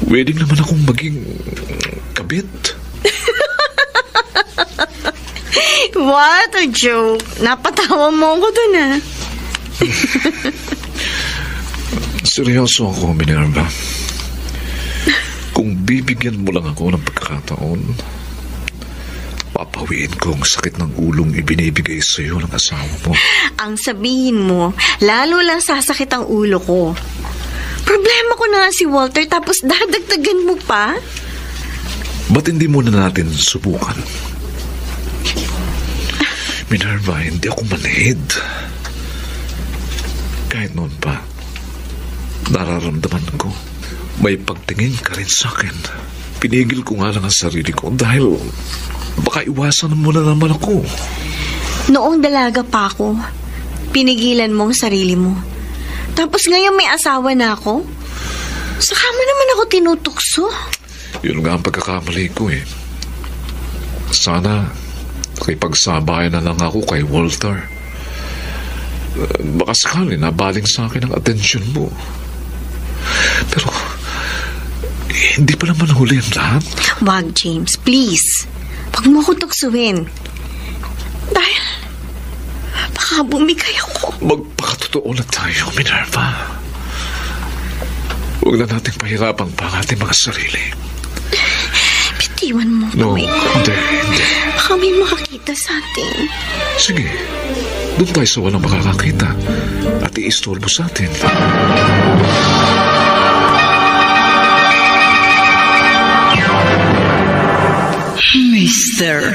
Speaker 9: Pwede naman akong maging kabit.
Speaker 7: What a joke. Napatawa mo ako dun, ah.
Speaker 9: Seryoso ako, Minerva. Kung bibigyan mo lang ako ng pagkakataon, papawiin ko ang sakit ng ulong ibinibigay sa iyo ng asawa mo.
Speaker 7: Ang sabihin mo, lalo lang sasakit ang ulo ko. Problema ko na si Walter, tapos dadagdagan mo pa?
Speaker 9: Ba't hindi muna natin subukan? Minerva, hindi ako manhid. Kahit noon pa, nararamdaman ko, may pagtingin ka rin sa akin. Pinigil ko nga lang ang sarili ko dahil baka iwasan mo na naman ako.
Speaker 7: Noong dalaga pa ako, pinigilan mo ang sarili mo. Tapos ngayon may asawa na ako? Saka mo naman ako tinutukso?
Speaker 9: Yun nga ang pagkakamali ko eh. Sana nakipagsabayan na lang ako kay Walter. Baka sakali nabaling sa akin ang atensyon mo. Pero hindi pa naman huli ang lahat.
Speaker 7: Wag, James, please. Huwag mo ako tuksuin. Dahil baka bumigay ako.
Speaker 9: Magpakatotoo na tayo, Minerva. Huwag na nating pahirapan pa ang ating mga sarili.
Speaker 7: Bitiwan mo.
Speaker 9: No, hindi.
Speaker 7: Baka may makakita sa atin.
Speaker 9: Sige, doon tayo sa walang makakakita at iistorbo sa atin.
Speaker 3: Mr.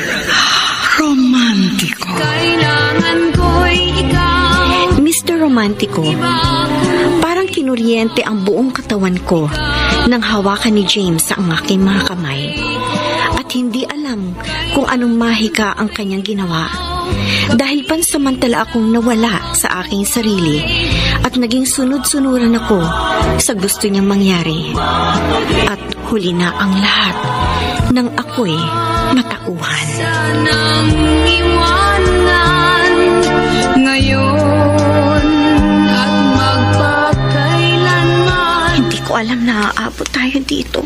Speaker 3: Romantico.
Speaker 6: Kailangan ko'y ikaw.
Speaker 7: Mr. Romantico, parang kinuryente ang buong katawan ko nang hawakan ni James sa aking mga kamay. At hindi alam kung anong mahika ang kanyang ginawa. Dahil pansamantala akong nawala sa aking sarili at naging sunod-sunuran ako sa gusto niyang mangyari. At huli na ang lahat nang ako'y matauhan.
Speaker 6: Sanang iwanan ngayon at magpakailanman.
Speaker 7: Hindi ko alam na aabot tayo dito.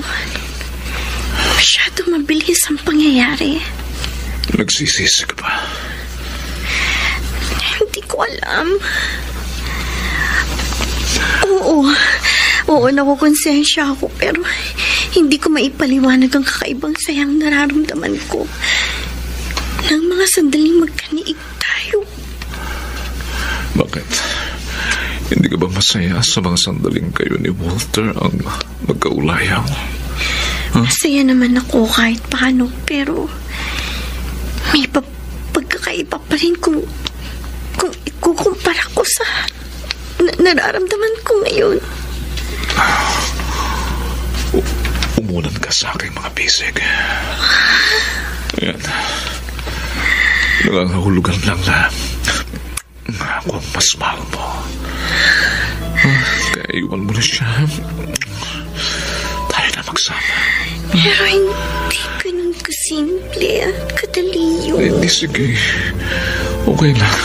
Speaker 7: Masyado mabilis ang pangyayari.
Speaker 9: Nagsisisi ka ba?
Speaker 7: Hindi ko alam. Oo, nakukonsensya ako, pero hindi ko maipaliwanag ang kakaibang sayang nararamdaman ko nang mga sandaling magkaniig tayo.
Speaker 9: Bakit? Hindi ka ba masaya sa mga sandaling kayo ni Walter ang magkaulayaw? Huh?
Speaker 7: Masaya naman ako kahit paano, pero may pagkakaiba pa rin kung ikukumpara ko sa nararamdaman ko ngayon.
Speaker 9: Umunan ka sa aking mga bisig. Ayan. Nangangahulugan lang na ako ang mas mahal mo. Kaya iwan mo na siya. Tayo na magsama.
Speaker 7: Pero hindi ganun kasimple at kadali yun.
Speaker 9: Hindi, sige. Okay lang.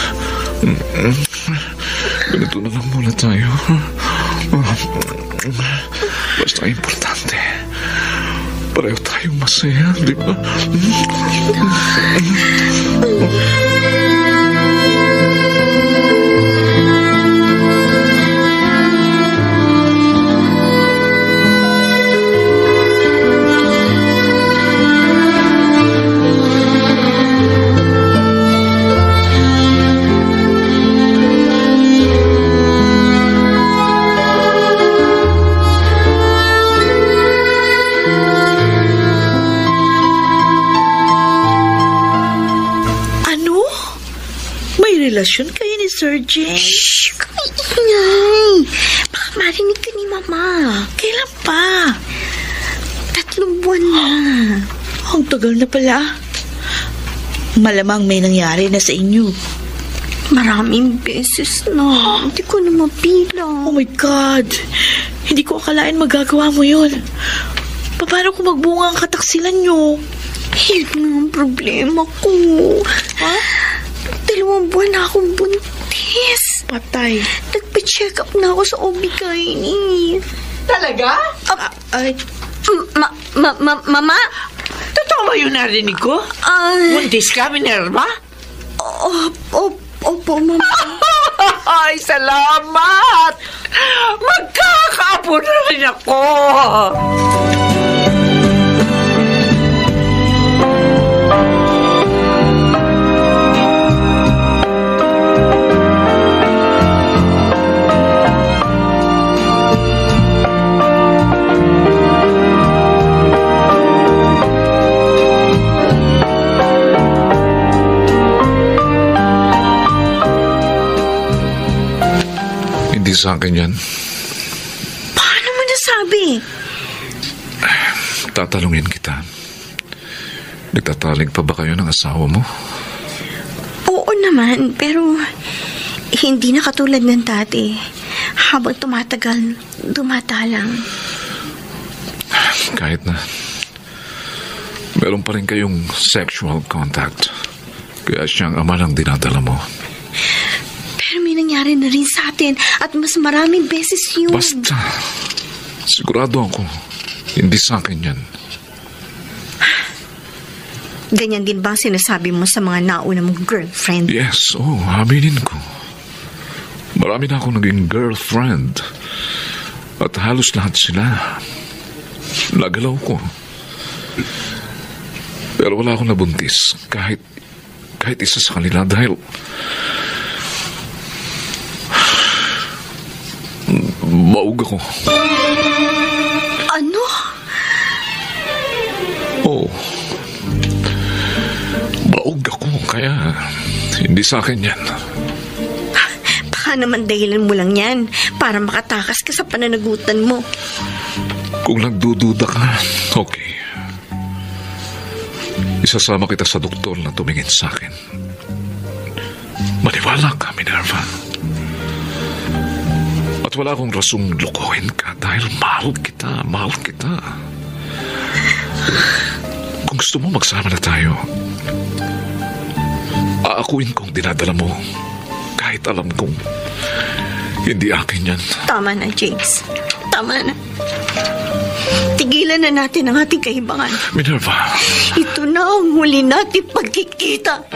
Speaker 9: Ganito na lang muna tayo. Basta importante, pareho tayong masaya, di ba?
Speaker 1: Relasyon kayo ni Sir James?
Speaker 7: Shhh! Ingay! Baka marinig ka ni Mama.
Speaker 1: Kailan pa?
Speaker 7: 3 buwan na.
Speaker 1: Ang tagal na pala. Malamang may nangyari na sa inyo.
Speaker 7: Maraming beses na. Hindi ko na mabilang.
Speaker 1: Oh my God! Hindi ko akalain magagawa mo yun. Paano kung magbunga ang kataksilan nyo?
Speaker 7: Yun nga ang problema ko.
Speaker 1: Ha?
Speaker 7: 2 buwan na akong buntis.
Speaker 1: Patay.
Speaker 7: Nagpa-check up na ako sa OB-GYN.
Speaker 3: Talaga?
Speaker 1: Ay,
Speaker 7: Mama?
Speaker 3: Totoo ba yun narinig ko? Buntis ka, Minerva?
Speaker 7: Opo, Mama.
Speaker 3: Ay, salamat! Magkakaapo na rin ako!
Speaker 9: Hindi sa akin yan.
Speaker 7: Paano mo nasabi?
Speaker 9: Tatalungin kita. Nagtataling pa ba kayo ng asawa mo?
Speaker 7: Oo naman, pero hindi na katulad ng dati. Habang tumatagal, dumatalang.
Speaker 9: Kahit na meron pa rin kayong sexual contact. Kaya siyang ama lang dinadala mo.
Speaker 7: Pero may nangyari na rin sa atin at mas maraming beses yun.
Speaker 9: Basta, sigurado ako, hindi sa akin yan.
Speaker 7: Ganyan din ba ang sinasabi mo sa mga nauna mong girlfriend?
Speaker 9: Yes, aminin ko. Marami na akong naging girlfriend. At halos lahat sila. Nagalaw ko. Pero wala akong nabuntis. Kahit isa sa kanila dahil baog ako.
Speaker 7: Ano?
Speaker 9: Oo. Baog ako, kaya hindi sa akin yan.
Speaker 7: Baka naman dahilan mo lang yan para makatakas ka sa pananagutan mo.
Speaker 9: Kung nagdududa ka, okay. Isasama kita sa doktor na tumingin sa akin. Maniwala ka, Minerva. At wala akong rasong lukuhin ka dahil mahal kita. Kung gusto mo, magsama na tayo. Aakuin kong dinadala mo kahit alam kong hindi akin yan.
Speaker 7: Tama na, James. Tama na. Tigilan na natin ang ating kahibangan.
Speaker 9: Minerva.
Speaker 7: Ito na ang huli nating pagkikita.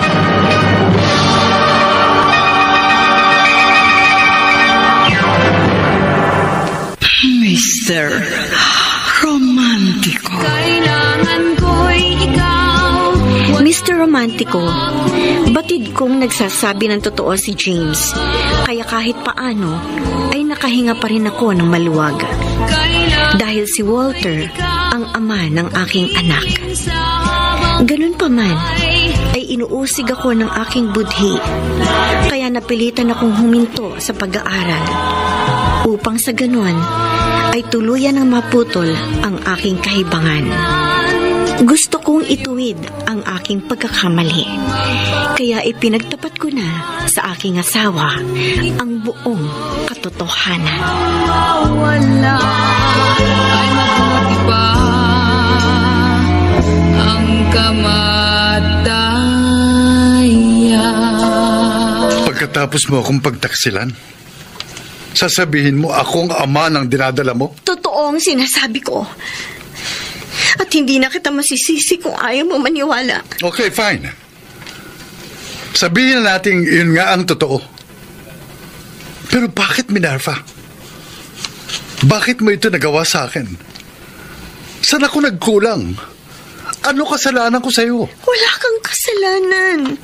Speaker 3: Mr. Romantico.
Speaker 6: Kailangan ko'y ikaw.
Speaker 7: Mr. Romantico, batid kong nagsasabi ng totoo si James. Kaya kahit paano, ay nakahinga pa rin ako ng maluwag. Dahil si Walter ang ama ng aking anak. Ganun pa man, ay inuusig ako ng aking budhi. Kaya napilitan akong huminto sa pag-aaral. Upang sa ganun, ay tuluyan ng maputol ang aking kahibangan. Gusto kong ituwid ang aking pagkakamali. Kaya ipinagtapat ko na sa aking asawa ang buong katotohanan.
Speaker 6: Wala ay mabuti pa ang kamatayan.
Speaker 2: Pagkatapos mo akong pagtaksilan, sasabihin mo akong ama ng dinadala mo?
Speaker 7: Totoo ang sinasabi ko. At hindi na kita masisisi kung ayaw mo maniwala.
Speaker 2: Okay, fine. Sabihin na natin yun nga ang totoo. Pero bakit, Minerva? Bakit mo ito nagawa sa akin? Saan ako nagkulang? Ano kasalanan ko sa'yo?
Speaker 7: Wala kang kasalanan.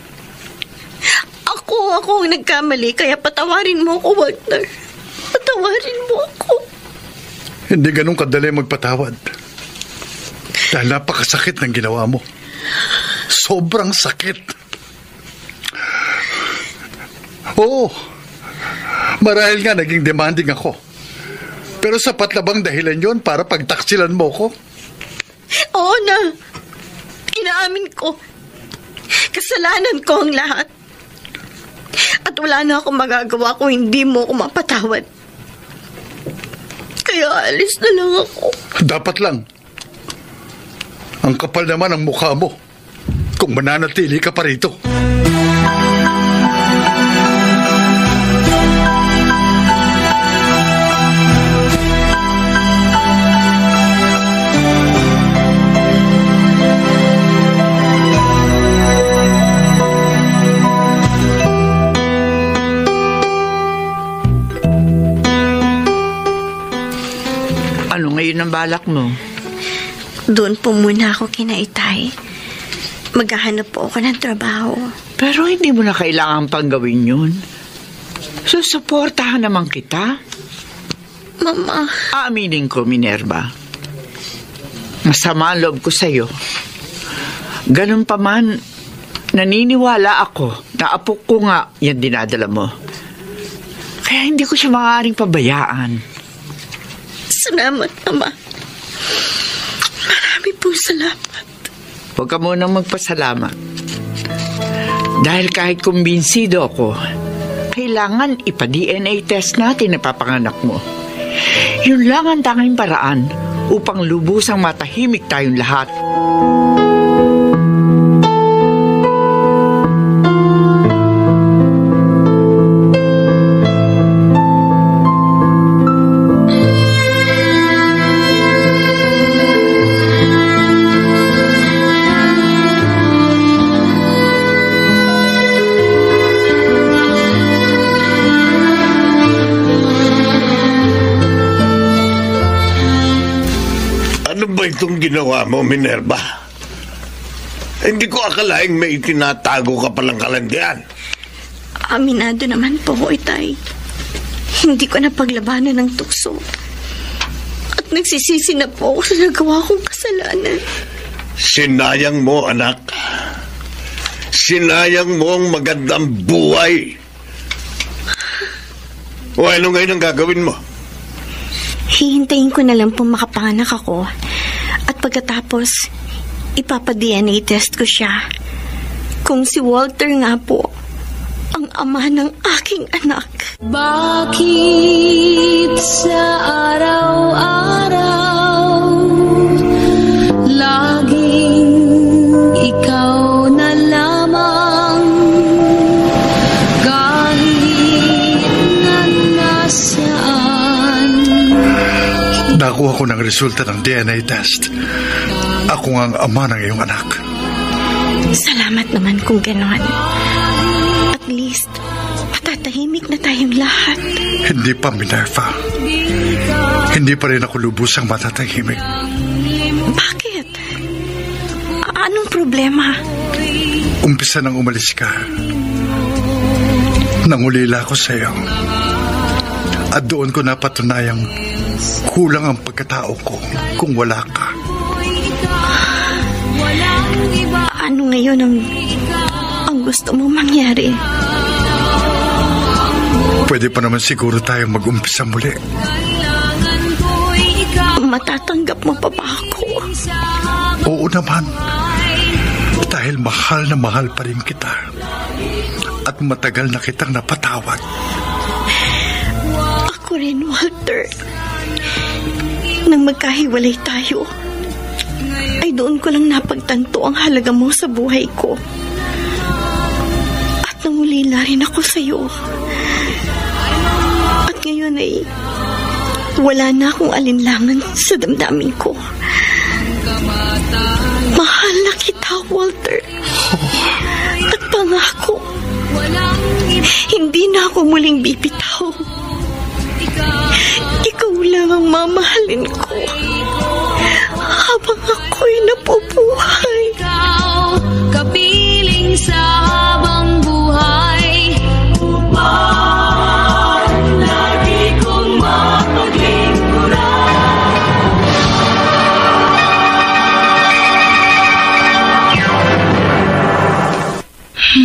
Speaker 7: Ako ang nagkamali, kaya patawarin mo ako, Walter. Patawarin mo ako.
Speaker 2: Hindi ganun kadali magpatawad. Dahil napakasakit ng ginawa mo. Sobrang sakit. Oo. Marahil nga naging demanding ako. Pero sapat na bang dahilan yon para pagtaksilan mo ko?
Speaker 7: Oo na. Inaamin ko. Kasalanan ko ang lahat. At wala na akong magagawa kung hindi mo ako mapatawad. Kaya alis na lang ako.
Speaker 2: Dapat lang. Ang kapal naman ang mukha mo kung mananatili ka pa rito.
Speaker 3: Ano ngayon ang balak mo?
Speaker 7: Doon po muna ako kina Itay. Maghahanap po ako ng trabaho.
Speaker 3: Pero hindi mo na kailangan pang gawin yun. Susuportahan naman kita.
Speaker 7: Mama.
Speaker 3: Aaminin ko, Minerva. Masama ang loob ko sa'yo. Ganun pa man, naniniwala ako na apo ko nga yan dinadala mo. Kaya hindi ko siya maaaring pabayaan.
Speaker 7: Salamat, Mama. Marami pong salamat.
Speaker 3: Huwag ka munang magpasalamat. Dahil kahit kumbinsido ako, kailangan ipa-DNA test natin na papanganak mo. Yun lang ang tanging paraan upang lubusang matahimik tayong lahat.
Speaker 8: Itong ginawa mo, Minerva. Hindi ko akalaing may itinatago ka palang kalandian.
Speaker 7: Aminado naman po ko, Itay. Hindi ko na paglabanan ng tukso. At nagsisisi na po ako sa nagawa kong kasalanan.
Speaker 8: Sinayang mo, anak. Sinayang mo ang magandang buhay. O ano ngayon ang gagawin mo?
Speaker 7: Hihintayin ko na lang po makapanganak ako. At pagkatapos, ipapa-DNA test ko siya. Kung si Walter nga po, ang ama ng aking anak.
Speaker 6: Bakit sa araw-araw laging ikaw na lamang, kahit na nasaan?
Speaker 2: Nakuha ko ng resulta ng DNA test. Ako nga ang ama ng iyong anak.
Speaker 7: Salamat naman kung ganon. At least, matatahimik na tayong lahat.
Speaker 2: Hindi pa, Minerva. Hindi pa rin ako lubusang matatahimik.
Speaker 7: Bakit? Anong problema?
Speaker 2: Umpisa nang umalis ka. Nangulila ako sa iyo. At doon ko napatunayang kulang ang pagkatao ko kung wala ka.
Speaker 7: Ano ngayon ang gusto mo mangyari?
Speaker 2: Pwede pa naman siguro tayong mag-umpisa muli.
Speaker 7: Matatanggap mo pa ba ako?
Speaker 2: Oo naman. Dahil mahal na mahal pa rin kita. At matagal na kitang napatawad.
Speaker 7: Ako rin, Walter. Nang magkahiwalay tayo, ay doon ko lang napagtanto ang halaga mo sa buhay ko. At nangulila rin ako sa iyo. At ngayon ay wala na akong alinlangan sa damdamin ko. Mahal na kita, Walter. At pangako, hindi na ako muling bibitaw. Ikaw lang ang mamahalin ko habang ako'y napubuhay.
Speaker 6: Ikaw, kapiling sa habang buhay, upang lagi kong mapaglingkuran.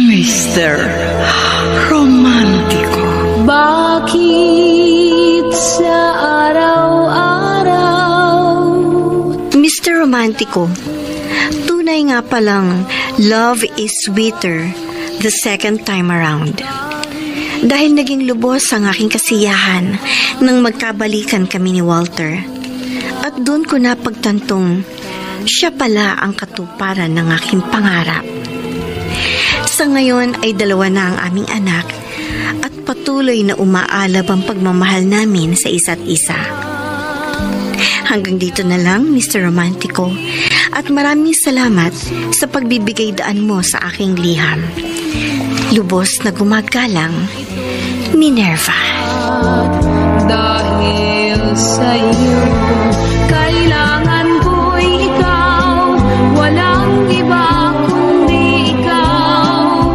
Speaker 3: Mr. Romántico.
Speaker 6: Bakit sa araw-araw?
Speaker 7: Mr. Romántico, tunay nga palang love is sweeter the second time around. Dahil naging lubos ang aking kasiyahan nang magkabalikan kami ni Walter. At doon ko napagtantong siya pala ang katuparan ng aking pangarap. Sa ngayon ay 2 na ang aming anak at patuloy na umaalab ang pagmamahal namin sa isa't isa. Hanggang dito na lang, Mr. Romantico, at maraming salamat sa pagbibigay daan mo sa aking liham. Lubos na gumagalang, Minerva.
Speaker 6: Dahil sa iyo, kailangan ko'y ikaw, walang iba kundi ikaw.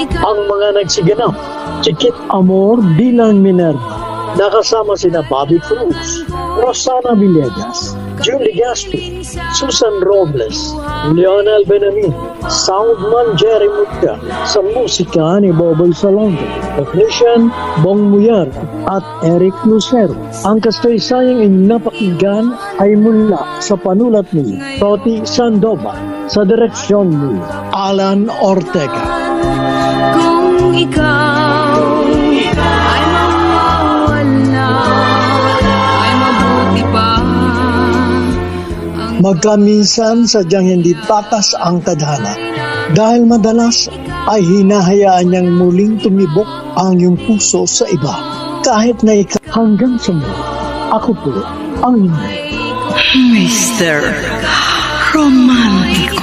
Speaker 5: Ang mga nagsiganap, Chiquit Amor bilang Minerva, nakasama sina Bobby Cruz, Rosana Villegas, Julie Gaspi, Susan Robles, Leonel Benamin, soundman Jerry Mutka, sa musika ni Boboy Salonga, technician Bong Muyar at Eric Lucero. Ang kasaysayang inapakinggan ay mula sa panulat ni Toti Sandoval, sa direksyon ni Alan Ortega.
Speaker 6: Kung ikaw ay mawawala, ay mabuti pa.
Speaker 5: Magkaminsan sadyang hindi patas ang tadhana dahil madalas ay hinahayaan niyang muling tumibok ang iyong puso sa iba kahit na ikaw. Hanggang sa muli, ako po ang inyo.
Speaker 1: Mr. Romantico.